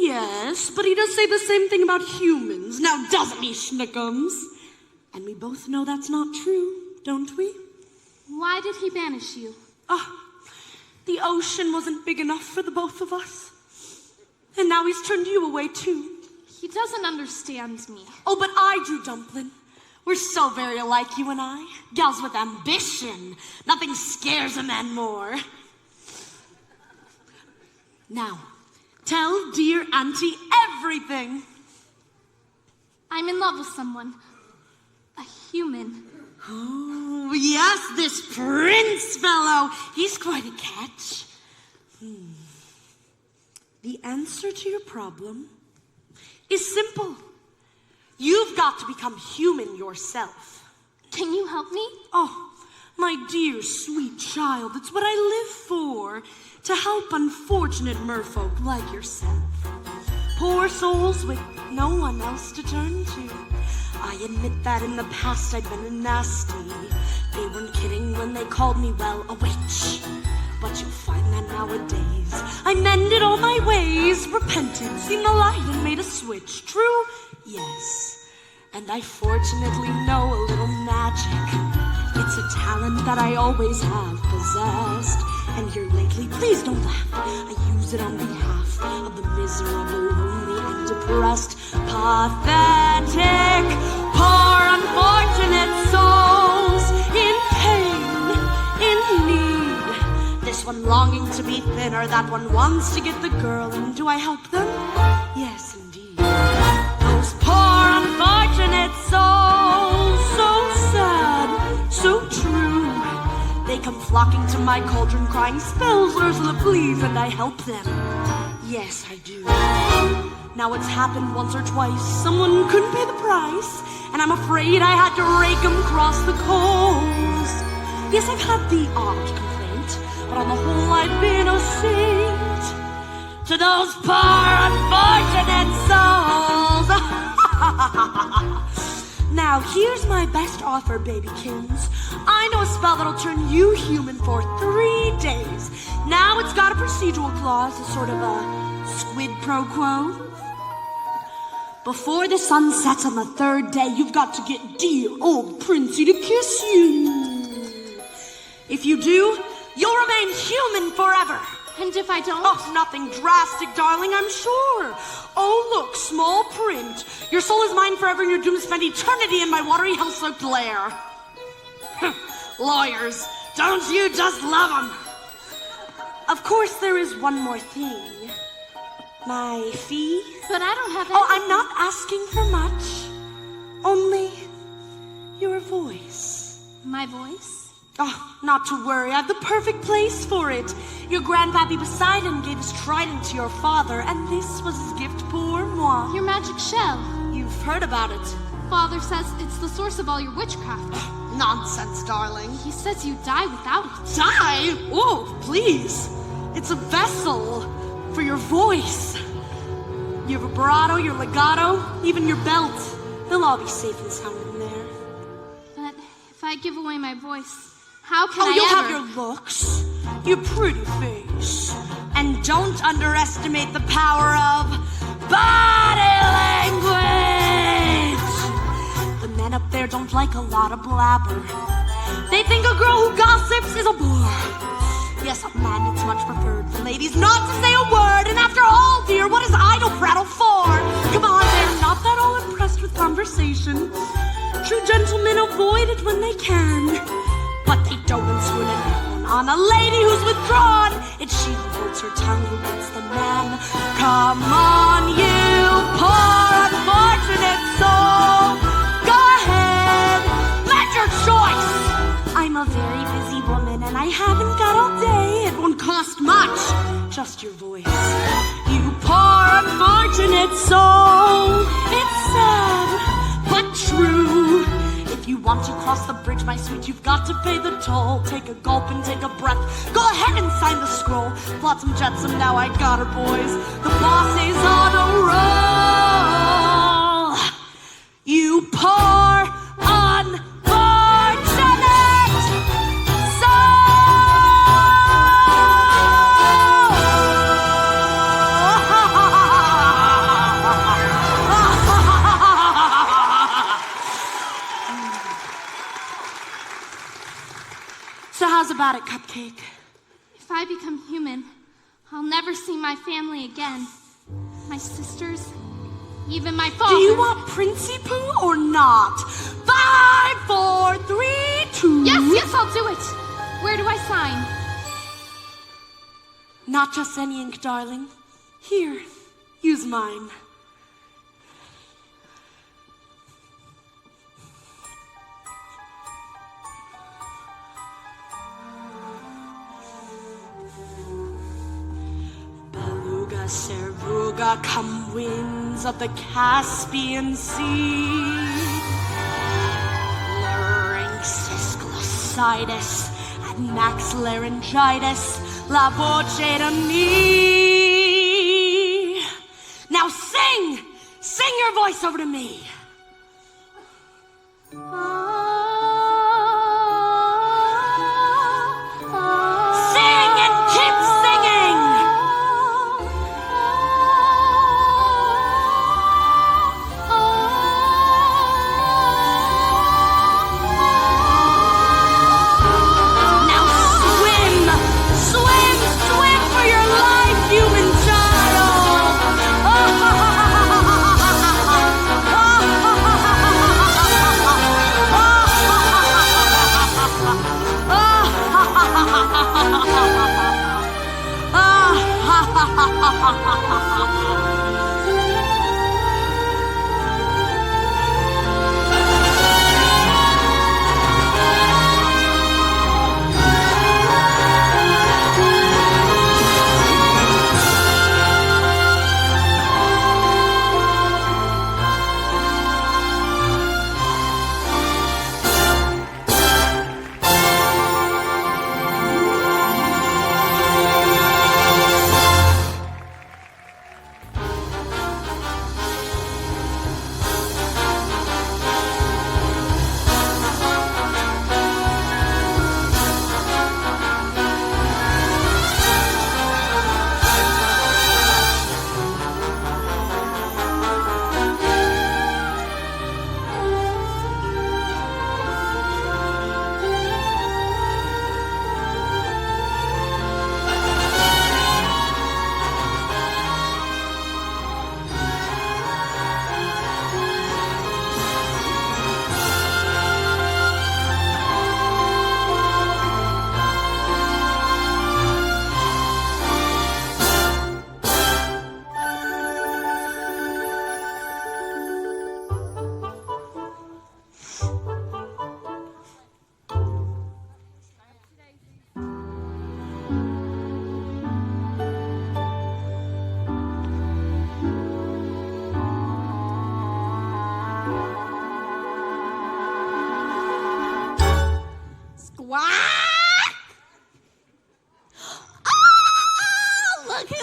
Yes, but he does say the same thing about humans. Now, doesn't he, Schnickums? And we both know that's not true, don't we? Why did he banish you? The ocean wasn't big enough for the both of us. And now he's turned you away, too. He doesn't understand me. Oh, but I do, Dumplin'. We're so very alike, you and I. Gals with ambition. Nothing scares a man more. Now, tell dear Auntie everything. I'm in love with someone. A human. Oh, yes, this prince fellow. He's quite a catch. The answer to your problem is simple. You've got to become human yourself. Can you help me? Oh, my dear sweet child, it's what I live for. To help unfortunate merfolk like yourself. Poor souls with no one else to turn to. I admit that in the past I'd been a nasty. They weren't kidding when they called me, well, a witch. But you'll find that nowadays I mended all my ways, repented, seen the light and made a switch. True? Yes. And I fortunately know a little magic. It's a talent that I always have possessed. And here lately, please don't laugh, I use it on behalf of the miserable, lonely, and depressed, pathetic, poor, unfortunate souls in pain, in need. This one longing to be thinner, that one wants to get the girl, and do I help them? Yes, indeed. Those poor unfortunate souls, so sad, so true. They come flocking to my cauldron crying, spells, Ursula, please, and I help them. Yes, I do. Now it's happened once or twice, someone couldn't pay the price, and I'm afraid I had to rake 'em across the coals. Yes, I've had the odd complaint, but on the whole I've been a saint to those poor unfortunate souls. Now here's my best offer, babykins. I know a spell that'll turn you human for 3 days. Now it's got a procedural clause, a sort of a squid pro quo. Before the sun sets on the 3rd day, you've got to get dear old Princey to kiss you. If you do, you'll remain human forever. And if I don't? Oh, nothing drastic, darling, I'm sure. Oh, look, small print. Your soul is mine forever and you're doomed to spend eternity in my watery hell-soaked lair. Lawyers, don't you just love them? Of course, there is one more thing. My fee? But I don't have Oh, I'm not asking for much. Only your voice. My voice? Oh, not to worry. I have the perfect place for it. Your grandpappy Poseidon gave his trident to your father, and this was his gift pour moi. Your magic shell. You've heard about it. Father says it's the source of all your witchcraft. Nonsense, darling. He says you die without it. Die? Oh, please. It's a vessel for your voice. Your vibrato, your legato, even your belt. They'll all be safe and sound in there. But if I give away my voice, how can I you'll ever... have your looks, your pretty face. And don't underestimate the power of body language. The men up there don't like a lot of blabber. They think a girl who gossips is a bore. Yes, a man, it's much preferred for ladies not to say a word. And after all, dear, what is idle prattle for? Come on, they're not that all impressed with conversation. True gentlemen avoid it when they can. But they don't swoon and on a lady who's withdrawn. It's she who holds her tongue who gets the man. Come on, you poor unfortunate soul. Go ahead, make your choice. I'm a very busy woman and I haven't got all day. It won't cost much, just your voice. You poor unfortunate soul. It's sad, but true. If you want to cross the bridge, my sweet, you've got to pay the toll. Take a gulp and take a breath. Go ahead and sign the scroll. Flotsam jetsam, now I got her, boys. The boss is on a roll. You poor unfortunate So how's about it, Cupcake? If I become human, I'll never see my family again. My sisters, even my father. Do you want Princey Poo or not? 5, 4, 3, 2. Yes, I'll do it. Where do I sign? Not just any ink, darling. Here, use mine. Seruga, come winds of the Caspian Sea. Larynxis, glossitis, and max laryngitis, la voce de me. Now sing! Sing your voice over to me. Sing and keep singing!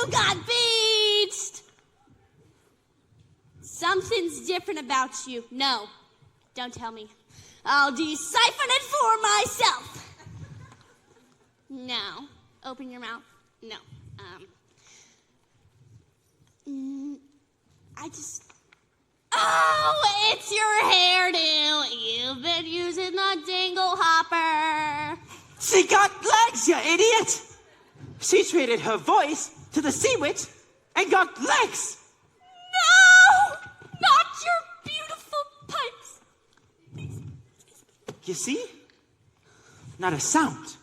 you got beached. Something's different about you. No, don't tell me. I'll decipher it for myself. No. Open your mouth. No. Oh, it's your hairdo. You've been using the dingle hopper. She got legs, you idiot! She traded her voice to the sea witch and got legs! No! Not your beautiful pipes. You see? Not a sound.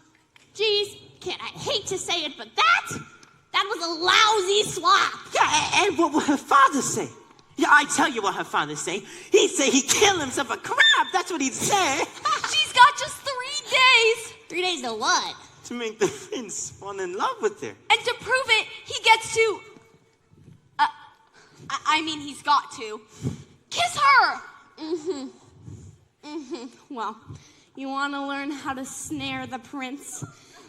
Geez, kid, I hate to say it, but that was a lousy swap. Yeah, and what will her father say? Yeah, I tell you what her father say. He'd say he killed himself a crab. That's what he'd say. She's got just 3 days. 3 days to what? To make the prince fall in love with her. And to prove it, he gets to... he's got to. Kiss her! Well, you want to learn how to snare the prince?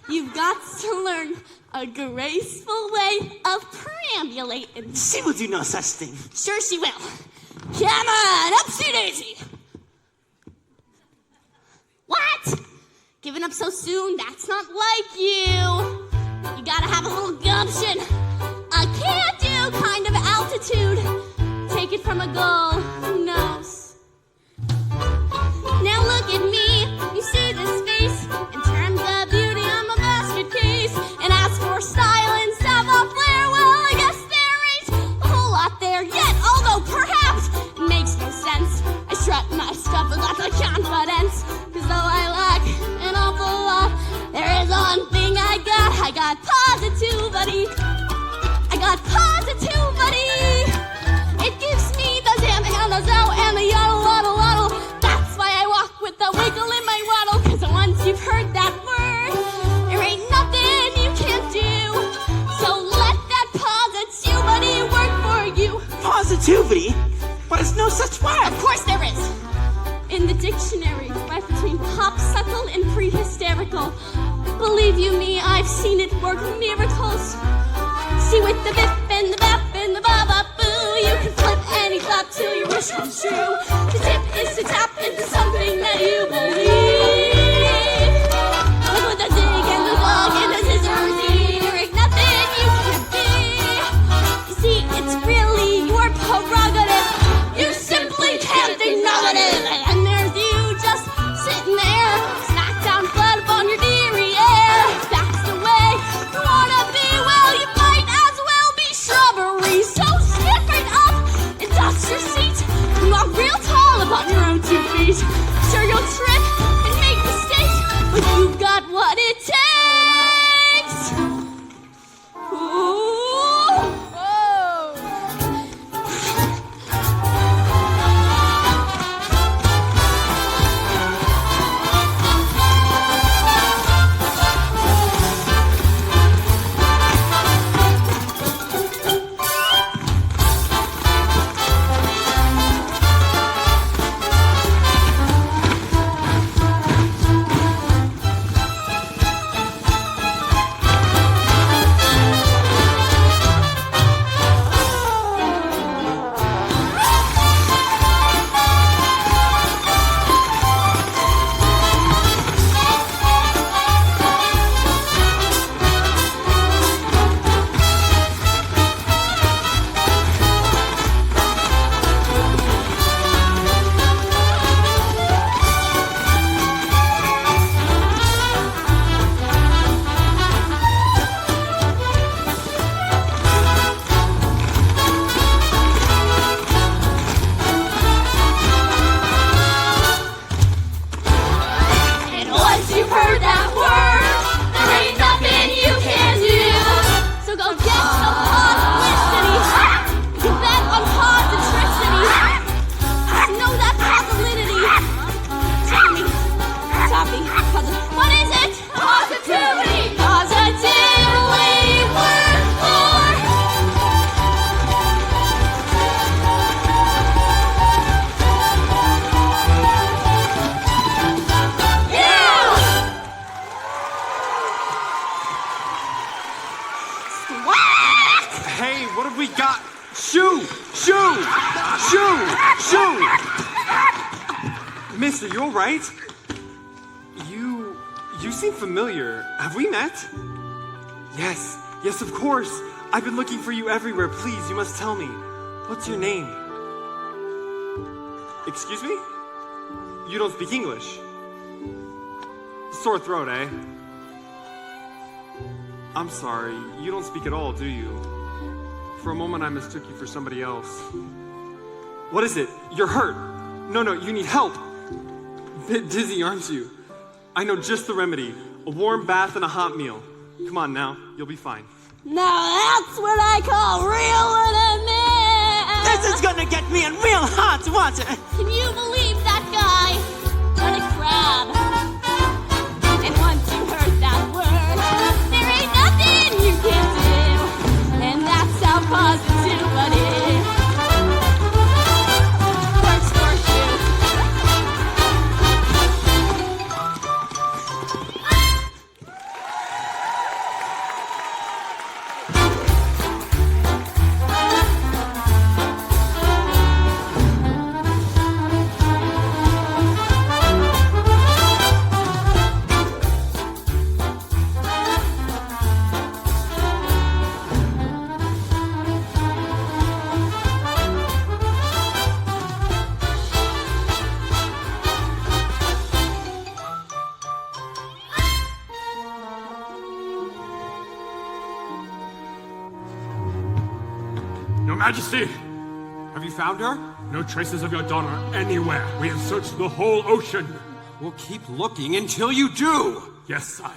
You've got to learn a graceful way of perambulating. She will do no such thing. Sure she will. Come on, upsy daisy. What? Giving up so soon? That's not like you. You gotta have a little gumption. A can-do kind of altitude. Take it from a goal. Who knows? Now look at me. You see this face? In terms of beauty, I'm a basket case. And as for style and savoir-faire, well, I guess there ain't a whole lot there yet. Although perhaps it makes no sense. I strut my stuff with lots of confidence. Cause though I lack an awful lot, there is one thing I got. I got positivity. I got positivity. It gives me the zam and the zow and the yodel, waddle, waddle. That's why I walk with the wiggle in my waddle. Cause once you've heard that word, there ain't nothing you can't do. So let that positivity work for you. Positivity? But there's no such word. Of course there is. In the dictionary, right between popsicle and pre-hysterical. Believe you me, I've seen it work miracles. See, with the bip and the bap and the ba-ba-boo, you can flip any clap till your wish comes true. The tip is to tap into something that you believe. Look with the dig and the log and the scissors, there ain't nothing you can't be. You see, it's really your prerogative. You simply can't deny it. And there's you just sitting there, smack down flat upon your derriere. That's the way you wanna be. Well, you might as well be shrubbery. So stand right up and dust your seat. You are real tall upon your own 2 feet. Sure, you'll trip Shoo! Mister, you alright? You seem familiar. Have we met? Yes, of course. I've been looking for you everywhere. Please, you must tell me. What's your name? Excuse me? You don't speak English. Sore throat, eh? I'm sorry. You don't speak at all, do you? For a moment, I mistook you for somebody else. What is it? You're hurt. No, you need help. Bit dizzy, aren't you? I know just the remedy. A warm bath and a hot meal. Come on now, you'll be fine. Now that's what I call real man. This is gonna get me in real hot water. Can you believe that guy? What a crab. And once you heard that word, there ain't nothing you can do. And that's how positivity works for you. Your Majesty, Have you found her? no traces of your daughter anywhere. We have searched the whole ocean. We'll keep looking until you do. Yes, sire.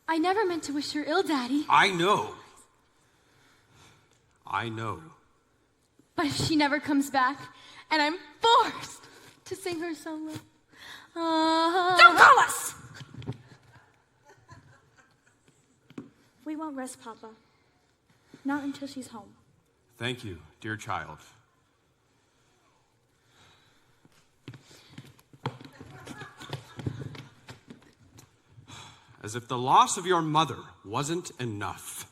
I never meant to wish her ill, Daddy. I know. But if she never comes back, and I'm forced to sing her solo. Don't call us! We won't rest, Papa. Not until she's home. Thank you, dear child. As if the loss of your mother wasn't enough.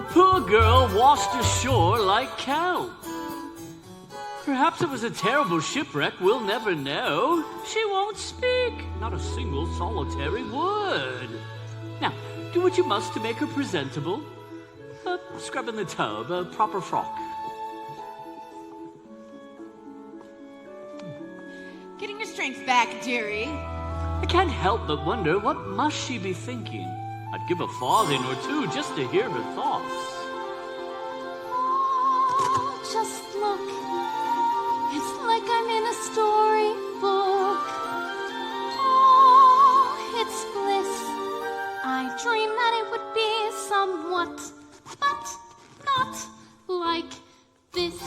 Poor girl washed ashore like cow. Perhaps it was a terrible shipwreck, we'll never know. She won't speak, not a single solitary word. Now, do what you must to make her presentable. Scrub in the tub, a proper frock. Getting your strength back, dearie. I can't help but wonder, what must she be thinking? I'd give a farthing or two just to hear her thoughts. Oh, just look. It's like I'm in a storybook. Oh, it's bliss. I dreamed that it would be somewhat, but not like this.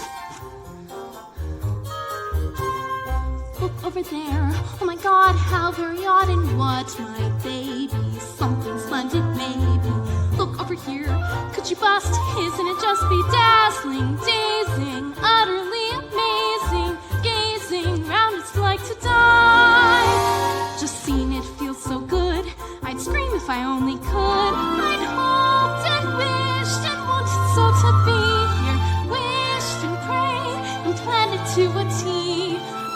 Look over there. Oh my God, how very odd, and what my baby. Something splendid, maybe. Look over here. Could you bust? Isn't it just be dazzling, dazing, utterly amazing? Gazing round, it's like to die. Just seeing it feels so good. I'd scream if I only could. I'd hoped and wished and wanted so to be here. Wished and prayed and planned it to a T.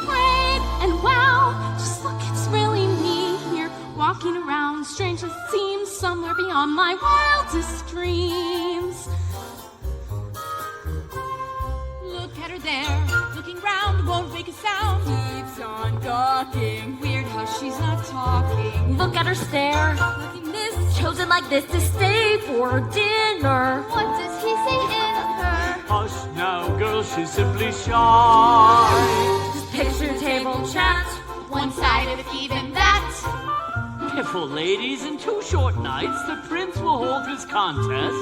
Prayed and wow, just look, it's really me here. Walking around, strange as it seems, somewhere beyond my wildest dreams. Look at her there, looking round, won't make a sound. Keeps on gawking, weird how she's not talking. Look at her stare. Looking this, Chosen like this to stay for dinner. What does he say in her? Hush now, girl, she's simply shy. Just picture table chat. one-sided if even that. Careful, ladies, in 2 short nights the prince will hold his contest,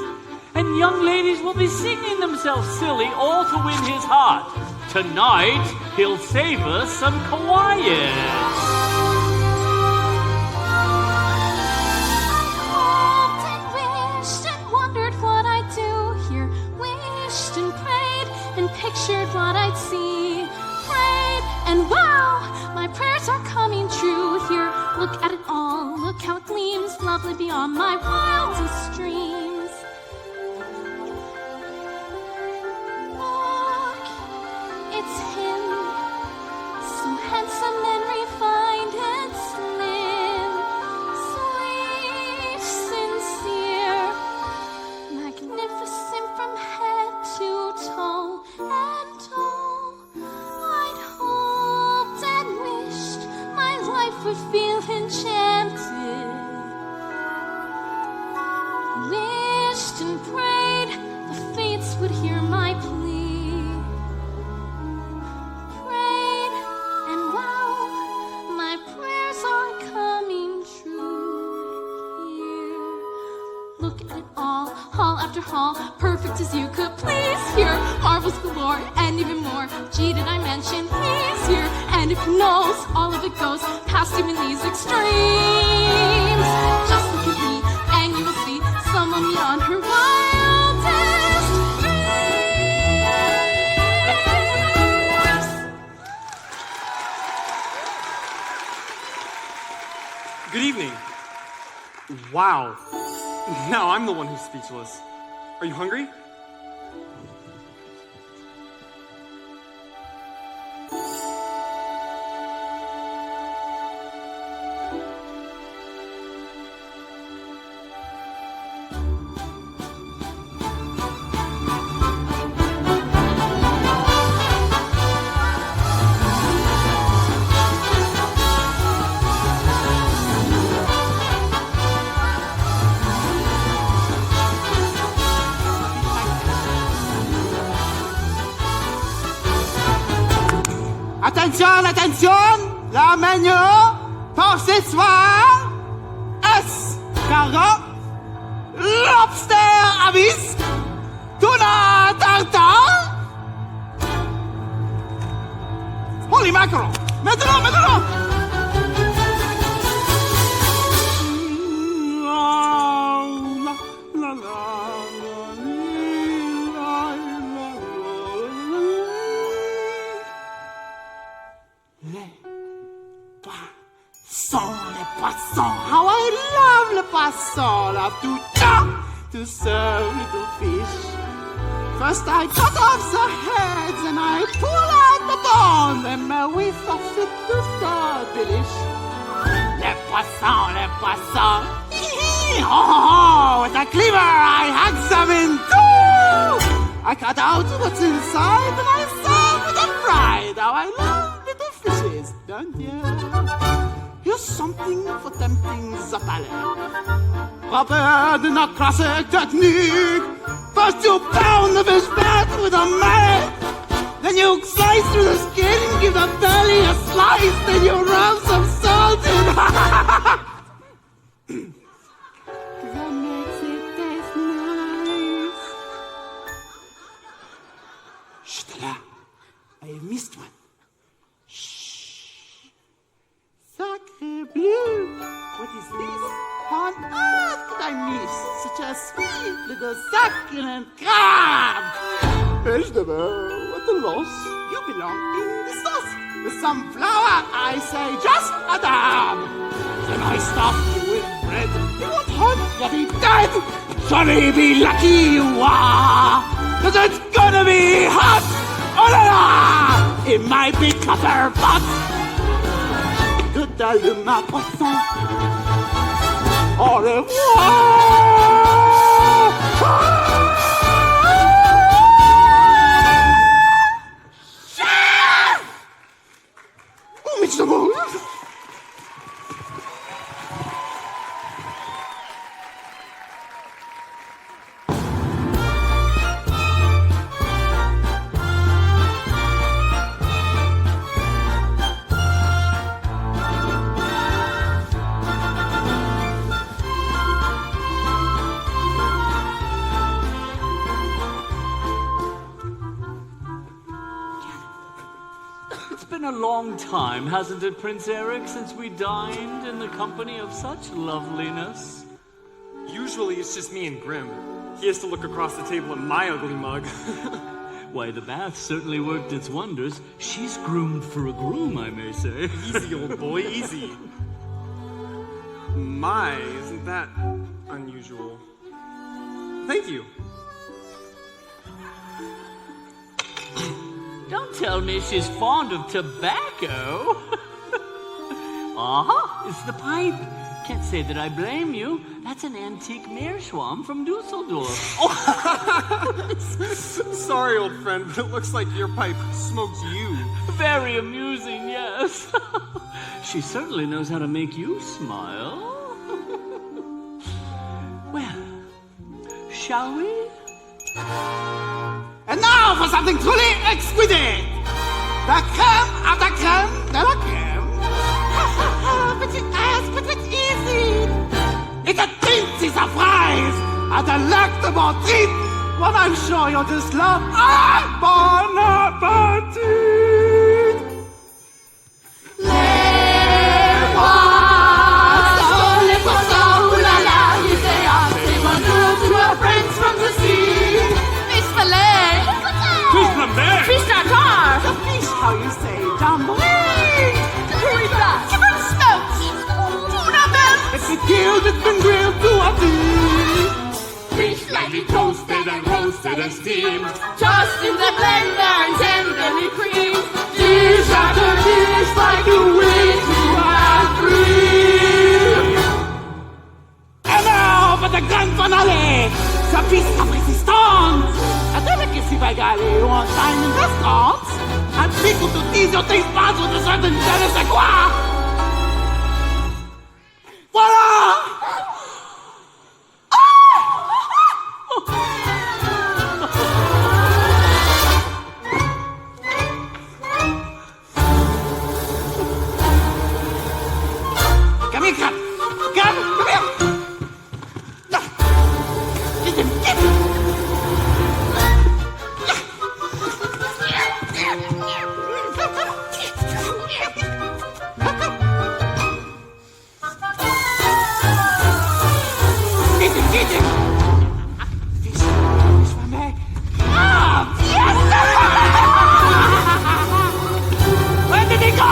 and young ladies will be singing themselves silly all to win his heart. Tonight, he'll save us some quiet. Hoped and wished and wondered what I'd do here. Wished and prayed and pictured what I'd see. Prayed and wow, my prayers are coming true here. Look at it all, look how it gleams, lovely beyond my wildest dreams. Look, it's him, so handsome and refined and slim, sweet, sincere, magnificent from head to toe, and oh, I'd hoped and wished my life would feel enchanted. Wished and prayed the fates would hear my plea. Prayed and wow, my prayers are coming true here. Look at it all, hall after hall, perfect as you could please here. Marvels galore and even more. Gee, did I mention he's here? And if he knows, all of it goes past even these extremes. Just look at me, and you will see someone beyond her wildest dreams. Good evening. Wow. Now I'm the one who's speechless. Are you hungry? Attention, attention! La menu pour ce soir, escargot, lobster à vis, tuna tartare. Holy mackerel! Maintenant, maintenant! Les poissons, how I love le poisson. Love to serve little fish. First I cut off the heads and I pull out the bone. Then we sauce it to so delish. Les poissons. Oh, with a cleaver I hack them in two. I cut out what's inside and I serve with a fry. Now I love little fishes, don't you? Here's something for tempting the palate. Prepare the classic technique. First you pound the fish back with a mallet. Then you slice through the skin and give the belly a slice. Then you rub some salt in. That makes it taste nice. Shh, là. I have missed one. Sacre bleu! What is this? How on earth could I miss such a sweet little succulent crab? Fish de mer, what a loss. You belong in the sauce. With some flour, I say just a dab. Then I stuff you with bread. You won't hurt, you'll be dead. Johnny, be lucky you are. 'Cause it's gonna be hot. Oh la la! In my big copper pot. De ma poisson. Au revoir. Oh, mais c'est bon. long time, hasn't it, Prince Eric, since we dined in the company of such loveliness? Usually it's just me and Grim. He has to look across the table at my ugly mug. Why, the bath certainly worked its wonders. She's groomed for a groom, I may say. Easy, old boy, easy. My, isn't that unusual? Thank you. Don't tell me she's fond of tobacco. Aha, it's the pipe. Can't say that I blame you. That's an antique Meerschwam from Dusseldorf. Sorry, old friend, but it looks like your pipe smokes you. Very amusing, yes. She certainly knows how to make you smile. Well, shall we? And now for something truly exquisite. The creme of the creme de la creme. But you ask, but it's easy. It's a teensy surprise, a delectable treat, one I'm sure you'll just love. Bon appetit! Les poissons, les poissons, ooh la la, you say say bonjour to our friends from the sea. Fish fillet, Fish flambé! fish tartare, The fish, how you say, jamboree! curry blast, different smokes, tuna melt, It's a gill that's been grilled to a tea. Fish lightly toasted and roasted and steamed. tossed in the blender and tenderly creamed. Dish after dish like a wish you are free. And now for the grand finale, the piece of resistance. A delicacy by Gally you won't find in restaurants. And pickled to tease your taste buds with a certain je ne sais quoi. Voila! Come here, Crab. Crab, come here. Get him, get him. Get him, get him. Fish for me. Yes! Where did he go?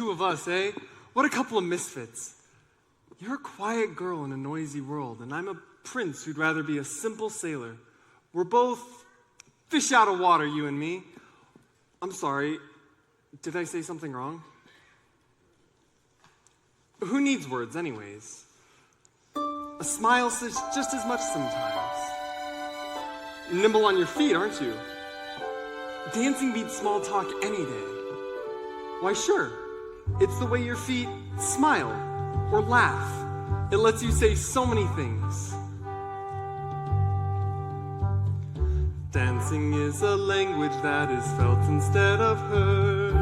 two of us, eh? What a couple of misfits. You're a quiet girl in a noisy world, and I'm a prince who'd rather be a simple sailor. We're both fish out of water, you and me. I'm sorry. Did I say something wrong? Who needs words, anyways? A smile says just as much sometimes. Nimble on your feet, aren't you? Dancing beats small talk any day. Why, sure. It's the way your feet smile or laugh. It lets you say so many things. Dancing is a language that is felt instead of heard.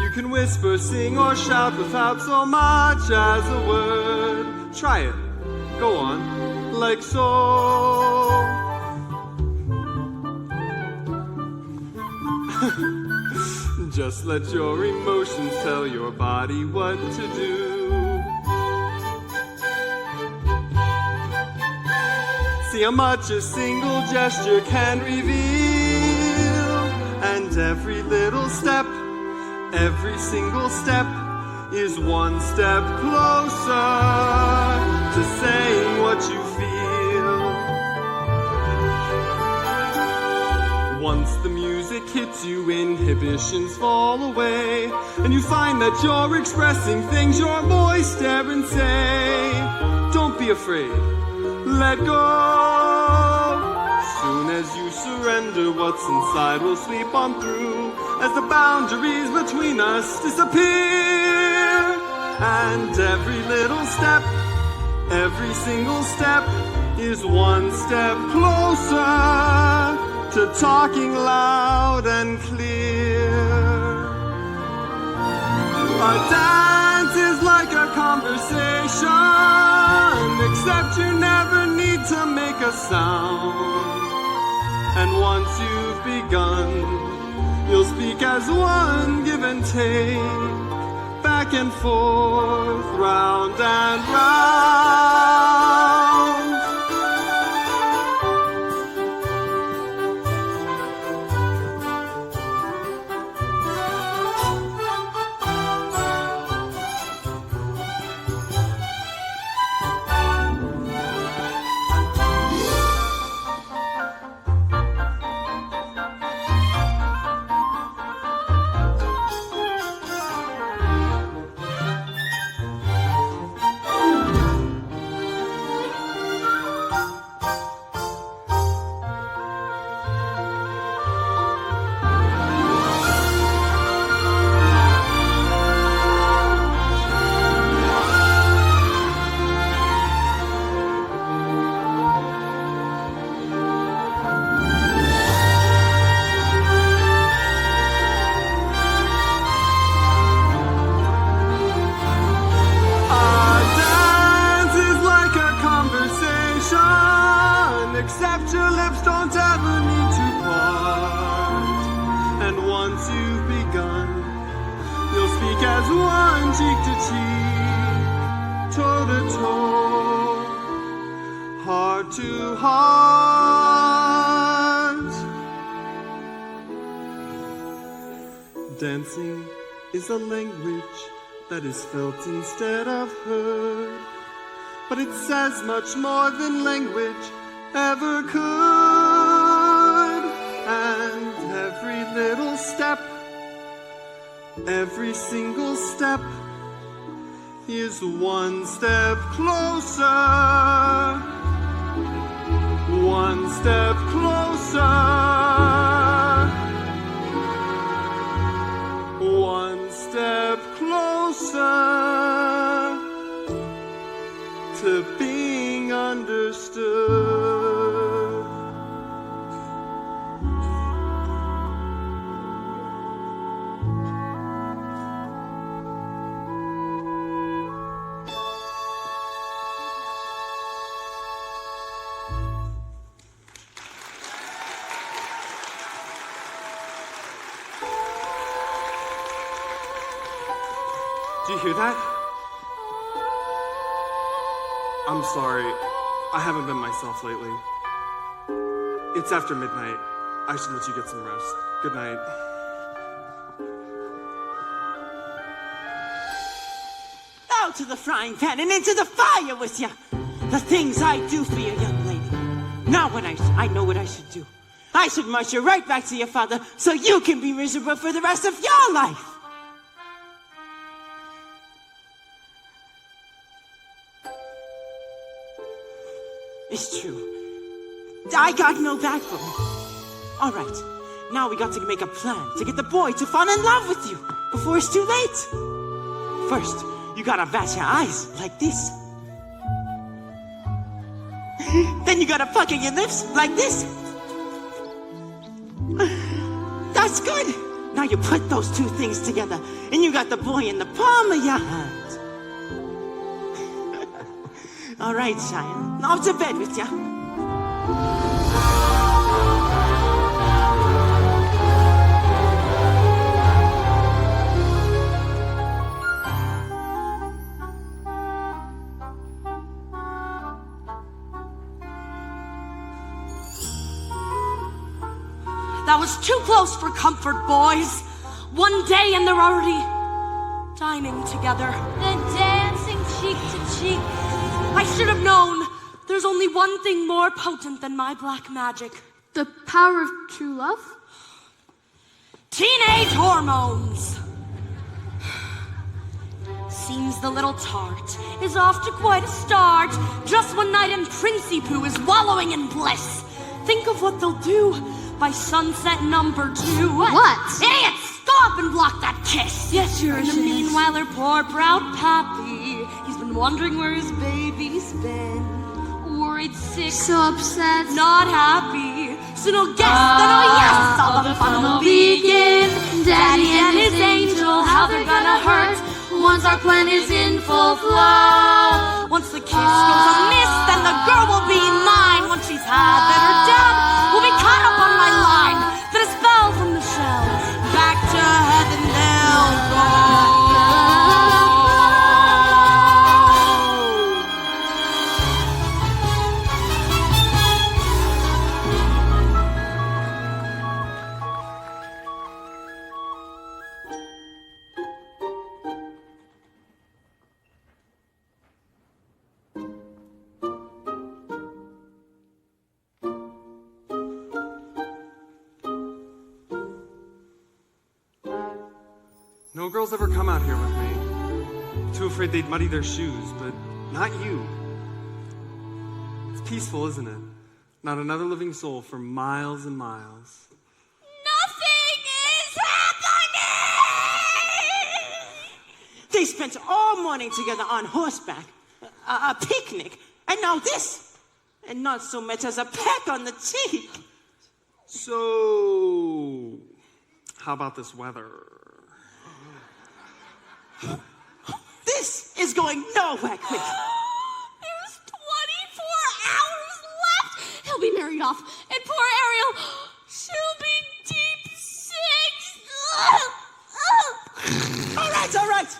You can whisper, sing, or shout without so much as a word. Try it. Go on, like so. Just let your emotions tell your body what to do. See how much a single gesture can reveal. And every little step, every single step is one step closer to saying what you feel. Once the music hits you, inhibitions fall away, and you find that you're expressing things your voice dare and say. Don't be afraid, let go. Soon as you surrender, what's inside will sweep on through, as the boundaries between us disappear. And every little step, every single step is one step closer to talking loud and clear. A dance is like a conversation, except you never need to make a sound. And once you've begun, you'll speak as one, give and take, back and forth, round and round. Except your lips don't ever need to part. And once you've begun, you'll speak as one, cheek to cheek, toe to toe, heart to heart. Dancing is a language that is felt instead of heard, but it says much more than language ever could. And every little step, every single step is one step closer, one step closer, one step closer to being understood. Do you hear that? I'm sorry. I haven't been myself lately. It's after midnight. I should let you get some rest. Good night. Out to the frying pan and into the fire with you. The things I do for you, young lady. Now when I know what I should do. I should march you right back to your father so you can be miserable for the rest of your life. It's true. I got no backbone. All right, now we got to make a plan to get the boy to fall in love with you before it's too late. First, you gotta bat your eyes like this. Then you gotta pucker your lips like this. That's good. Now you put those two things together and you got the boy in the palm of your hand. All right, child. Off to bed with ya. That was too close for comfort, boys. One day and they're already dining together. Then dancing cheek to cheek. I should have known. There's only one thing more potent than my black magic. The power of true love? Teenage hormones. Seems the little tart is off to quite a start. Just one night and Princey Pooh is wallowing in bliss. Think of what they'll do by sunset number 2. What? Idiots! Stop and block that kiss! Yes, Your Highness. Meanwhile, her poor proud pappy, he's been wondering where his baby's been. Worried, sick, so upset, not happy. So no guess, then oh yes, all the fun will begin. Daddy and his angel, how they're gonna hurt once our plan is in full flow. Once the kiss goes amiss, then the girl will be mine. Once she's had that her dad will be caught up on my line. That is fell from the shell, back to heaven they'll go. No girls ever come out here with me. Too afraid they'd muddy their shoes, but not you. It's peaceful, isn't it? Not another living soul for miles and miles. Nothing is happening! They spent all morning together on horseback, a picnic, and now this. And not so much as a peck on the cheek. So, how about this weather? This is going nowhere quick. There's 24 hours left. He'll be married off. And poor Ariel, she'll be deep six. All right.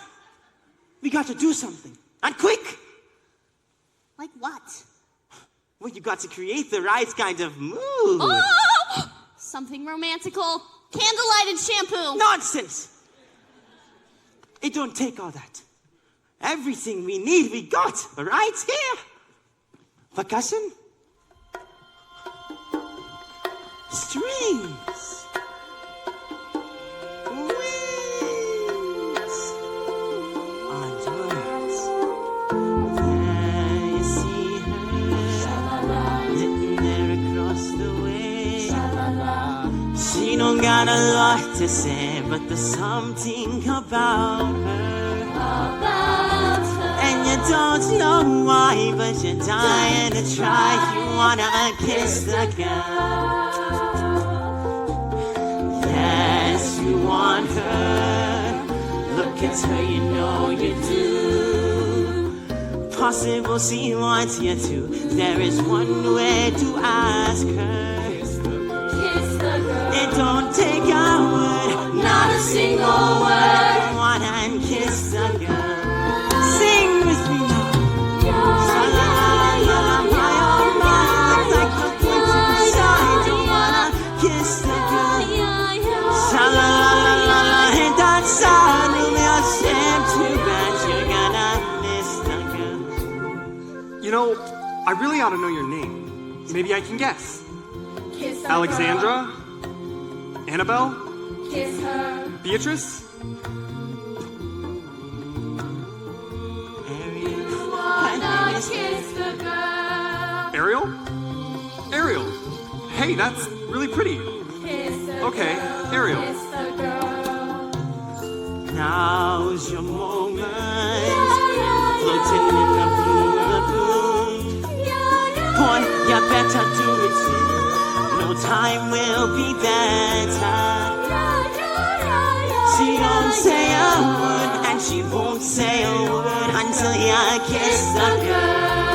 We got to do something. And quick. Like what? Well, you got to create the right kind of mood. Oh! Something romantical. Candlelighted shampoo. Nonsense. It don't take all that. Everything we need, we got right here. Percussion. Strings. Wings. And words. There you see her. Sitting there across the way. She don't got a lot to say, but there's something about her. And you don't know why, but you're dying to try. You wanna kiss the girl. Yes, you want her. Look at her, you know you do. Possible she wants you to. There is one way to ask her. It don't take a word, not a single word. Go on and kiss the girl. Sing with me now. Sha-la-la-la, my oh my, like the kids inside. You wanna kiss the girl. You know, I really ought to know your name. Maybe I can guess. Kiss a Alexandra? Annabelle? girl. Kiss her. Beatrice? Wanna kiss the girl. Ariel? Ariel. Hey, that's really pretty. Kiss the Okay, girl. Ariel. Kiss the girl. Now's your moment. Floating in the blue lagoon. Boy, you better do it soon. No time will be better. She don't say a word, and she won't say a word until you kiss the girl.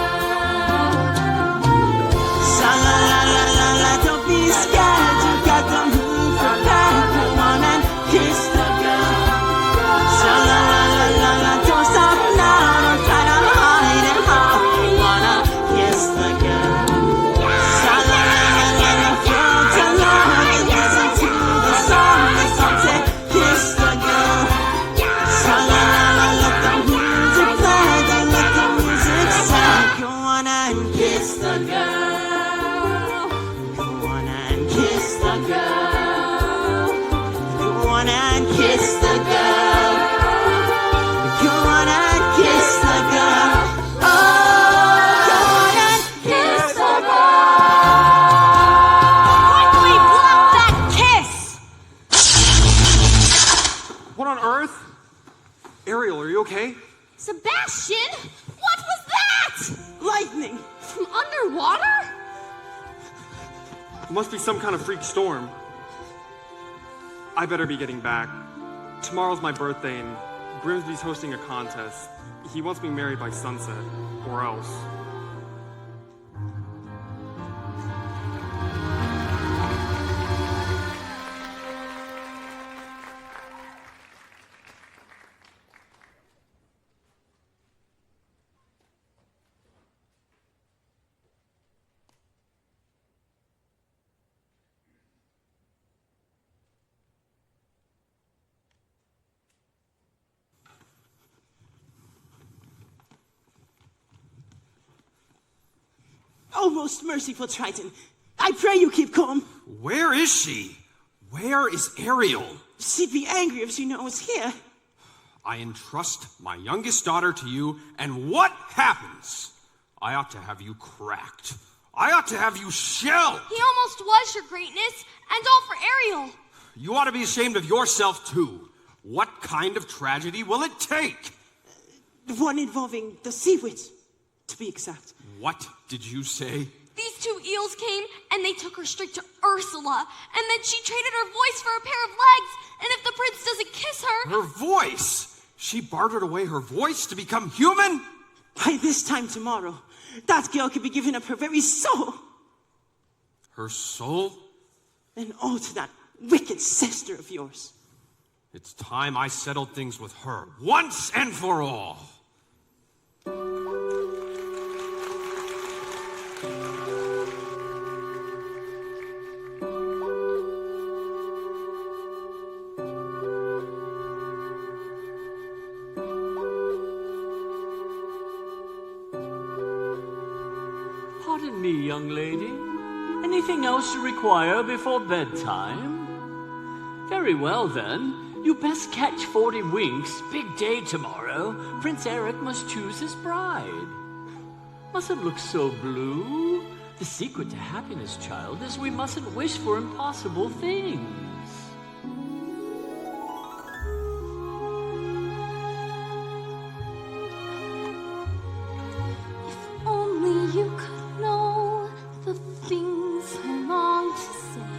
Sha la la la la la, don't be scared. You got to move from back. Come on and kiss the girl. Sha la la la la la, don't stop now. Don't try to hide it how you wanna kiss the girl. Sha la la la la la, float along and listen to the song. The song say kiss the girl. Sha la la la, let the music play. Then let the music sound. Go on and kiss the girl. Go on and kiss the girl. Go on and kiss the girl. Go on and kiss the girl. Oh, go on and kiss the girl. Quickly block that kiss! What on earth? Ariel, are you okay? Sebastian, what was that? Lightning. From underwater? It must be some kind of freak storm. I better be getting back. Tomorrow's my birthday and Grimsby's hosting a contest. He wants me married by sunset, or else. Oh, most merciful Triton, I pray you keep calm. Where is she? Where is Ariel? She'd be angry if she knew I was here. I entrust my youngest daughter to you, and what happens? I ought to have you cracked. I ought to have you shelled. He almost was, your greatness, and all for Ariel. You ought to be ashamed of yourself, too. What kind of tragedy will it take? One involving the sea witch, to be exact. What did you say? These two eels came and they took her straight to Ursula, and then she traded her voice for a pair of legs, and if the prince doesn't kiss her... Her voice? She bartered away her voice to become human? By this time tomorrow, that girl could be giving up her very soul. Her soul? And all to that wicked sister of yours. It's time I settled things with her, once and for all. Pardon me, young lady. Anything else you require before bedtime? Very well, then. You best catch 40 winks. Big day tomorrow. Prince Eric must choose his bride. Mustn't look so blue. The secret to happiness, child, is we mustn't wish for impossible things. Only you could know the things I long to say.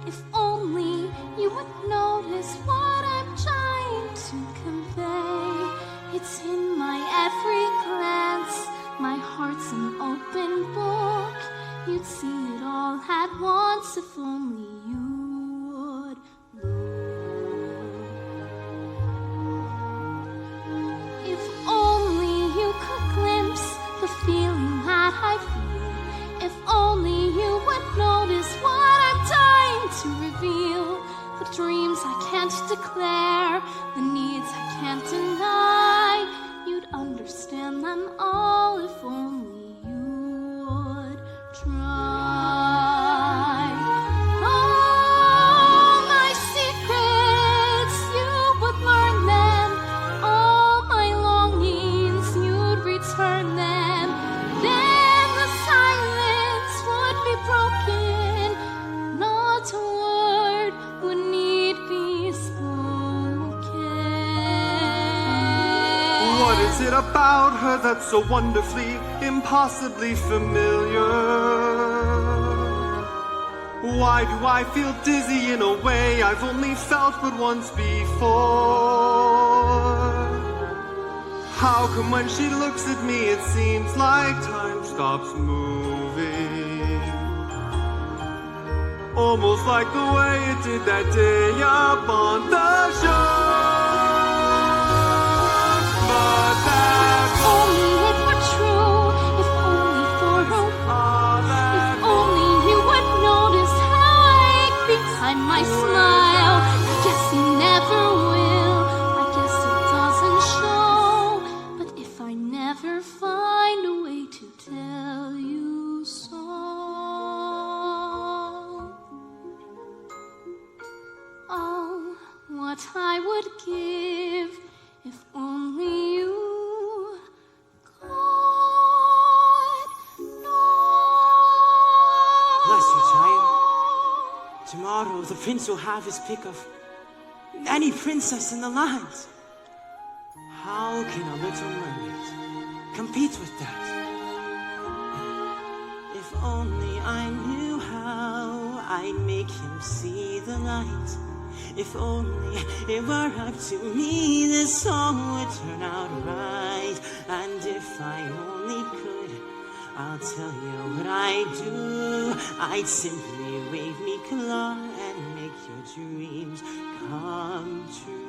If only you would notice what I'm trying to convey. It's in my every glance. My heart's an open book. You'd see it all at once if only you would look. If only you could glimpse the feeling that I feel. If only you would notice what I'm dying to reveal. The dreams I can't declare, the needs I can't deny. You'd understand them all if only What is it about her that's so wonderfully, impossibly familiar? Why do I feel dizzy in a way I've only felt but once before? How come when she looks at me it seems like time stops moving? Almost like the way it did that day up on the shore. But that's Only it were true, if only for a while. If only you would notice how I ache behind my smile. I guess you never will, I guess it doesn't show. But if I never find a way to tell you so, oh, what I would give if only you could know. Bless you, child. Tomorrow the prince will have his pick of any princess in the land. How can a little mermaid compete with that? If only I knew how I'd make him see the light. If only it were up to me, this song would turn out right. And if I only could, I'll tell you what I'd do. I'd simply wave me claw and make your dreams come true.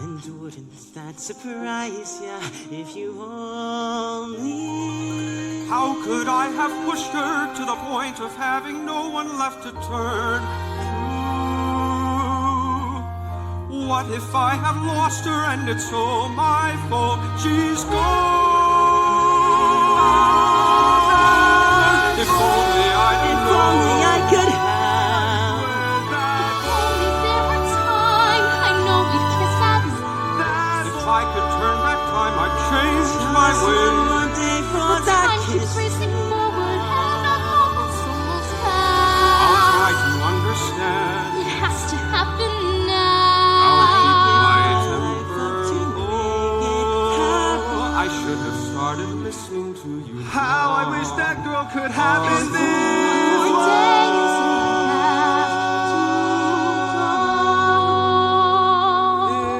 And wouldn't that surprise ya if you only... How could I have pushed her to the point of having no one left to turn to? What if I have lost her and it's all my fault? She's gone. If only I could have. If only there were time, I know we'd kiss at If I could turn back time, I'd change my ways. time keeps racing forward and I'm almost I'll past. try to understand. It has to happen I'll keep now. my temper low. I should have started listening to you. how I wish that girl could have been My this. days have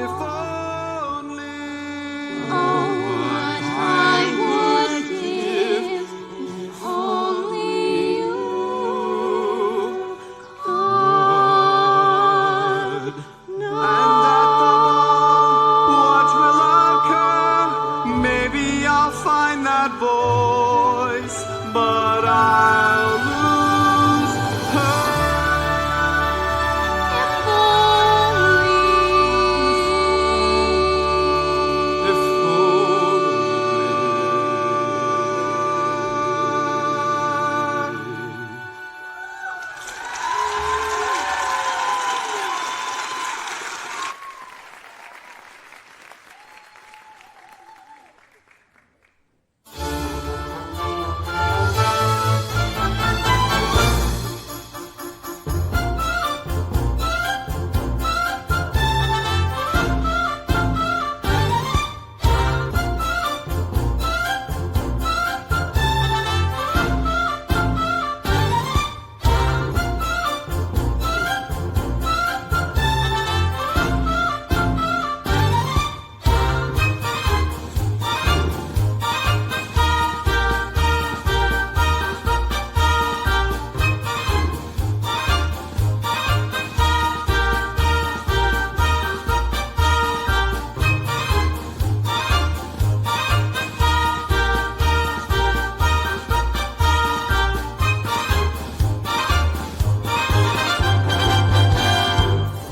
If only. oh, what I would give if only you could know. And at the ball, what will occur? Maybe I'll find that voice, but I'll lose her. If only. If only.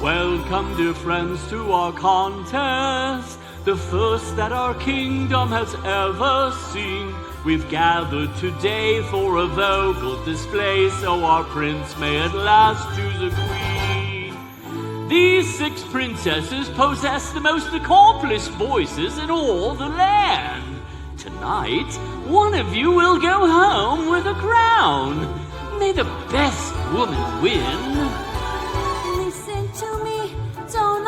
Welcome, dear friends, to our contest, the first that our kingdom has ever seen. We've gathered today for a vocal display, so our prince may at last choose a queen. These 6 princesses possess the most accomplished voices in all the land. Tonight, one of you will go home with a crown. May the best woman win. Listen to me, don't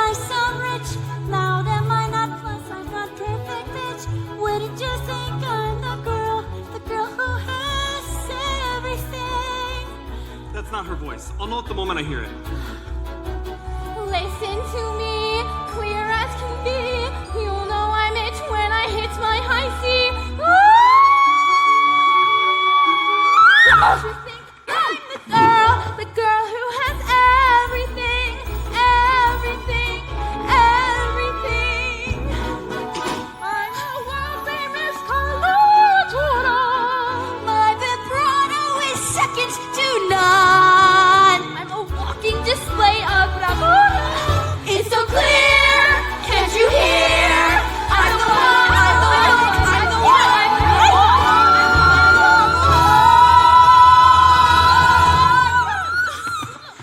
her voice. I'll know it the moment I hear it. Listen to me, clear as can be. You'll know I'm it when I hit my high C. Don't you think I'm the girl who has everything, everything, everything. I'm a world famous Carlotta. My vibrato is second to none. I'm a walking display of bravura. It's so clear, can't you hear? I'm the one, I'm the one, I'm the one, I'm the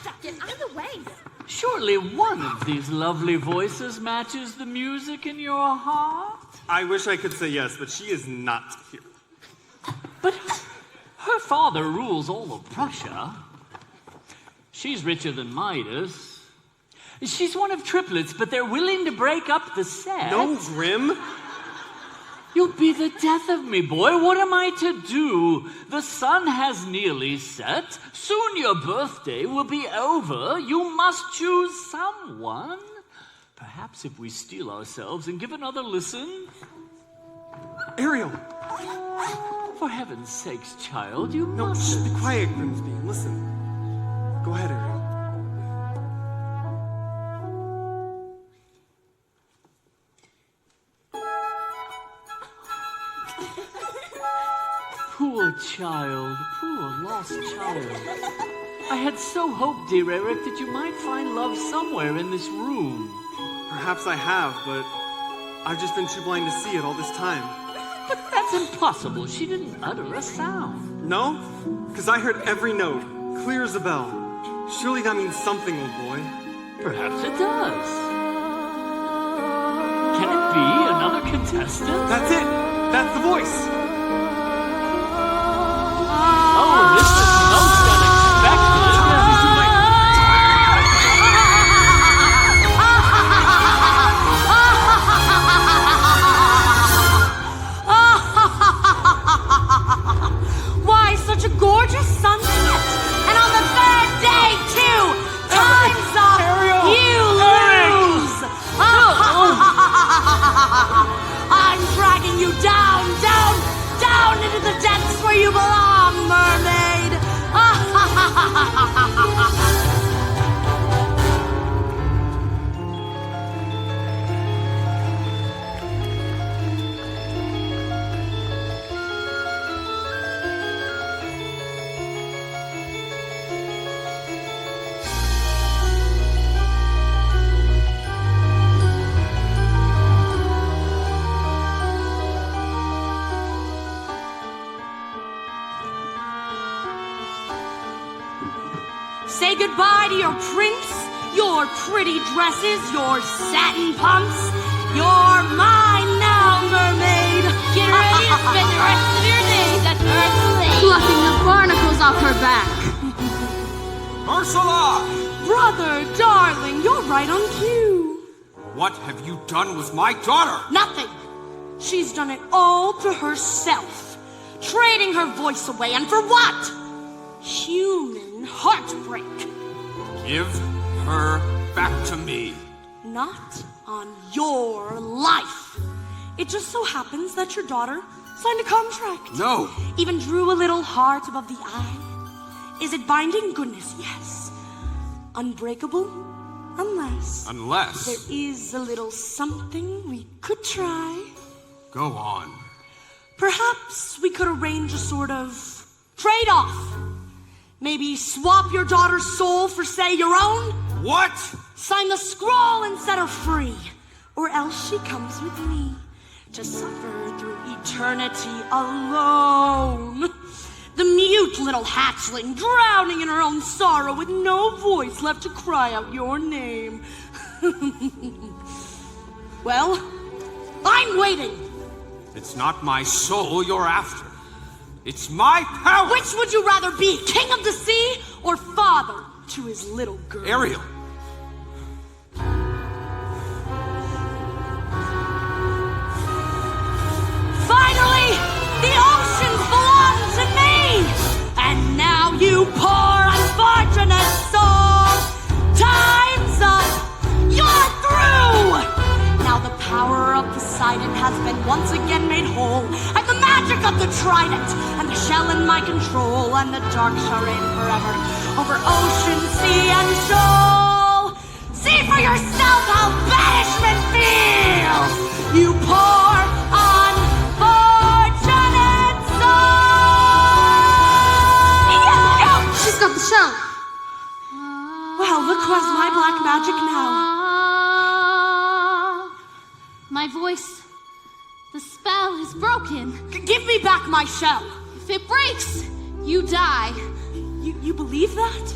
one. Get out of the way. Surely one of these lovely voices matches the music in your heart. I wish I could say yes, but she is not here. But her father rules all of Prussia. She's richer than Midas. She's one of triplets, but they're willing to break up the set. No, Grim. You'll be the death of me, boy. What am I to do? The sun has nearly set. Soon your birthday will be over. You must choose someone. Perhaps if we steel ourselves and give another listen. Ariel. For heaven's sakes, child, you No, mustn't. shh, be quiet, Grimsby. Listen. Go ahead, Ariel. Poor child, poor lost child. I had so hoped, dear Eric, that you might find love somewhere in this room. Perhaps I have, but I've just been too blind to see it all this time. But that's impossible. She didn't utter a sound. No? Because I heard every note, clear as a bell. Surely that means something, old boy. Perhaps it does. Can it be another contestant? That's it! That's the voice! Oh, this is most unexpected. Why, such a gorgeous sunset! And on the third day, too! Time's up! Ariel! You lose! I'm dragging you down, down, down into the depths where you belong, mermaid! Say goodbye to your prince, your pretty dresses, your satin pumps. You're mine now, mermaid. Get ready to spend the rest of your days at Earth's Lake, plucking the barnacles off her back. Ursula! Brother, darling, you're right on cue. What have you done with my daughter? Nothing. She's done it all to herself, trading her voice away, and for what? Human heartbreak. Give her back to me. Not on your life. It just so happens that your daughter signed a contract. No. Even drew a little heart above the eye. Is it binding? Goodness, yes. Unbreakable? Unless there is a little something we could try. Go on. Perhaps we could arrange a sort of trade-off. Maybe swap your daughter's soul for, say, your own? What? Sign the scroll and set her free. Or else she comes with me to suffer through eternity alone. The mute little hatchling drowning in her own sorrow with no voice left to cry out your name. Well, I'm waiting. It's not my soul you're after. It's my power! Which would you rather be, king of the sea or father to his little girl? Ariel! Finally, the oceans belong to me! And now you poor, unfortunate has been once again made whole. And the magic of the trident, and the shell in my control, and the dark shall reign forever over ocean, sea, and shoal. See for yourself how banishment feels, you poor, unfortunate soul! She's got the shell. Well, look who has my black magic now. My voice, the spell is broken. Give me back my shell. If it breaks, you die. You believe that?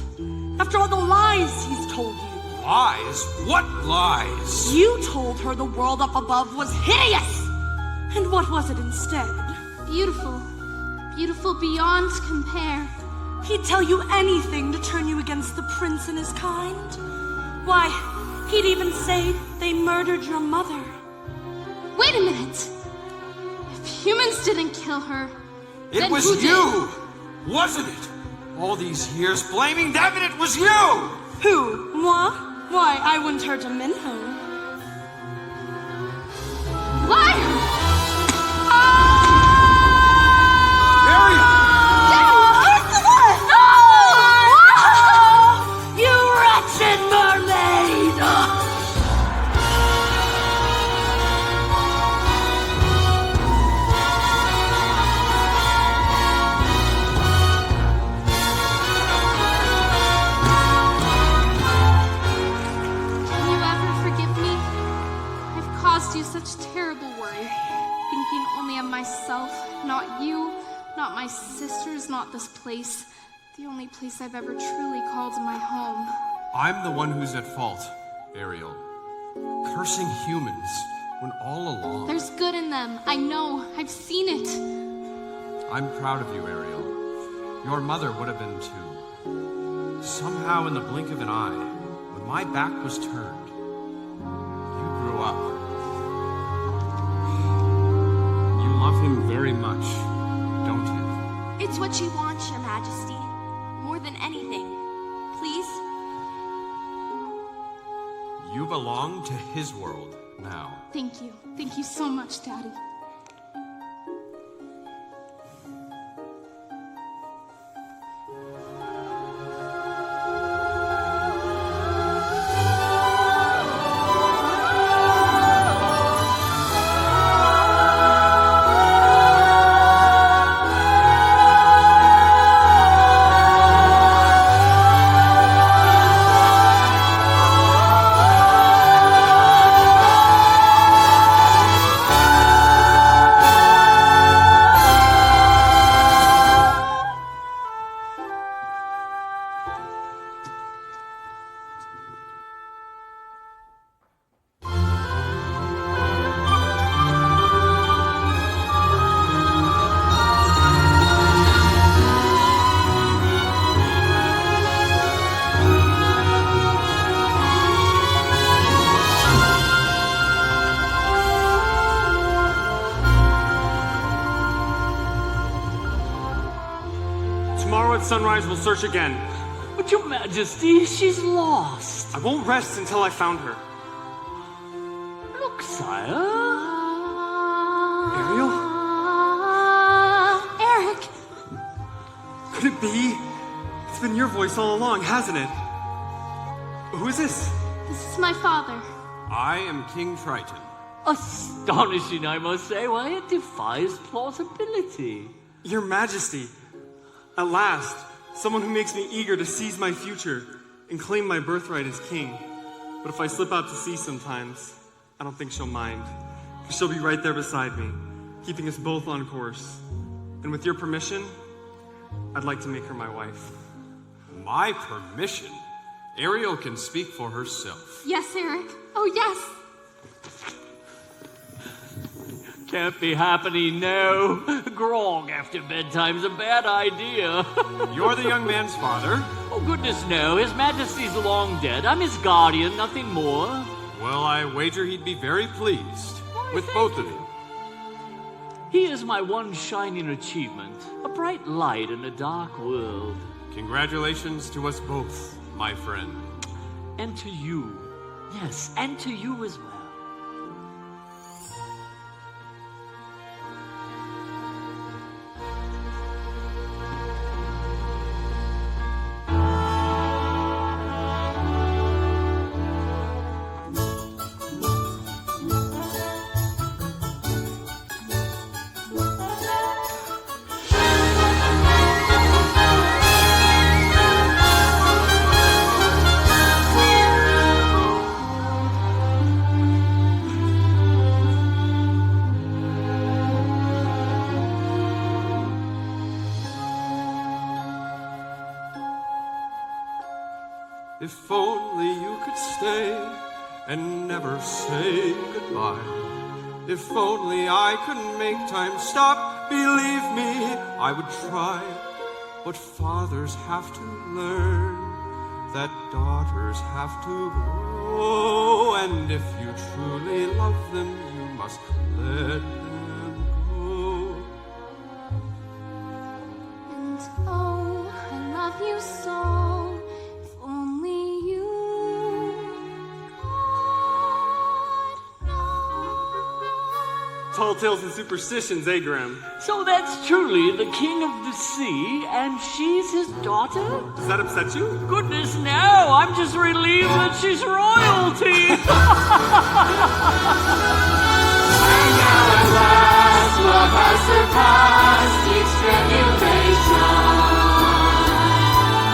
After all the lies he's told you. Lies? What lies? You told her the world up above was hideous. And what was it instead? Beautiful. Beautiful beyond compare. He'd tell you anything to turn you against the prince and his kind. Why, he'd even say they murdered your mother. Wait a minute. If humans didn't kill her, It then was who you, wasn't it? All these years blaming them, and it was you! Who? Moi? Why, I wouldn't hurt a minnow. Liar! Ariel! You wretched mermaid! Can you ever forgive me? I've caused you such terrible worry, thinking only of myself, not you, not my sisters, not this place. The only place I've ever truly called my home. I'm the one who's at fault, Ariel. Cursing humans when all along... There's good in them. I know. I've seen it. I'm proud of you, Ariel. Your mother would have been too. Somehow, in the blink of an eye, when my back was turned, you grew up. You love him very much, don't you? It's what you want, Your Majesty. More than anything. Please? You belong to his world now. Thank you. Thank you so much, Daddy. Tomorrow at sunrise, we'll search again. But Your Majesty, she's lost. I won't rest until I found her. Look, sire. Ariel? Eric! Could it be? It's been your voice all along, hasn't it? Who is this? This is my father. I am King Triton. Astonishing, I must say. Why, it defies plausibility. Your Majesty. At last, someone who makes me eager to seize my future and claim my birthright as king. But if I slip out to sea sometimes, I don't think she'll mind. Because she'll be right there beside me, keeping us both on course. And with your permission, I'd like to make her my wife. My permission? Ariel can speak for herself. Yes, Eric. Oh, yes. Can't be happening, no. Grog after bedtime's a bad idea. You're the young man's father. Oh, goodness, no. His Majesty's long dead. I'm his guardian, nothing more. Well, I wager he'd be very pleased with both of you. He is my one shining achievement, a bright light in a dark world. Congratulations to us both, my friend. And to you. Yes, and to you as well. If only you could stay and never say goodbye. If only I could make time stop, believe me, I would try. But fathers have to learn that daughters have to grow, and if you truly love them, you must let them go. And oh, I love you so. If only you could know. Tall tales and superstitions, eh, Graham? So that's truly the king of the sea, and she's his daughter? Does that upset you? Goodness, no! I'm just relieved that she's royalty! And now at last, love has surpassed each tribulation.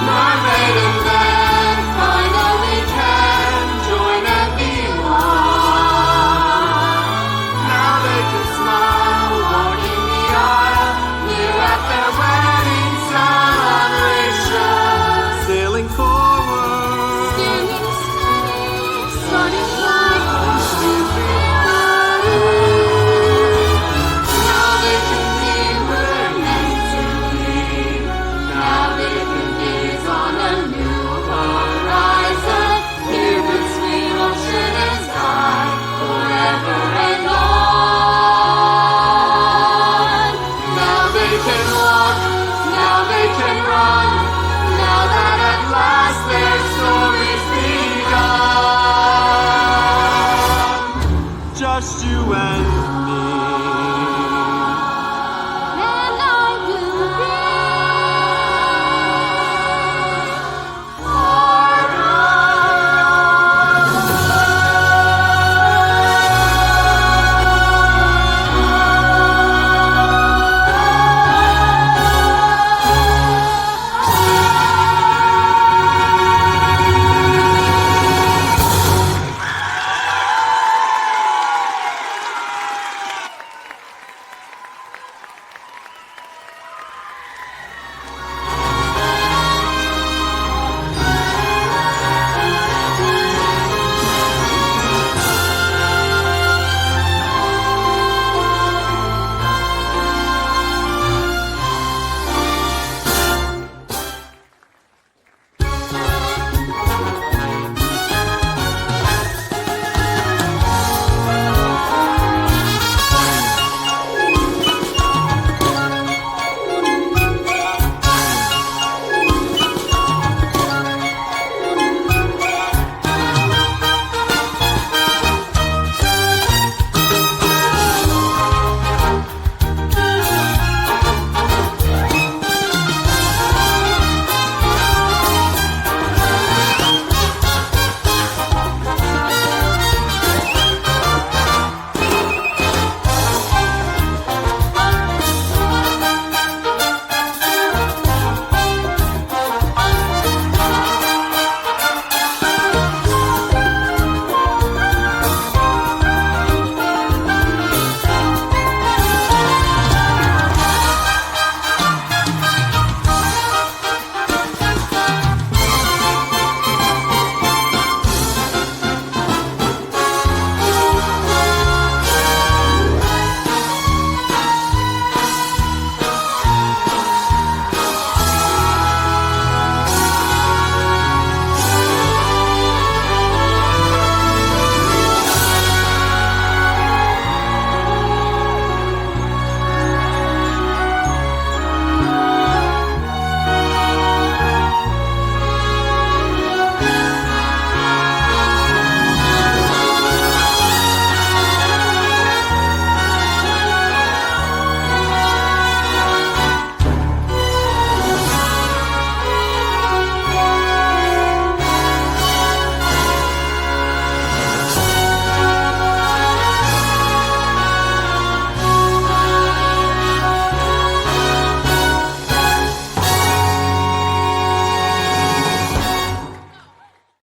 My maiden men finally can join and be one. Now they can smile, walking the aisle, near at their wedding celebration. Sailing forward, Standing steady, starting like Now they can be where meant to be. Now they can gaze on a new horizon. Here between ocean and sky, forever and on. Now they can walk, now they can run. Now that at last their story's begun. just you and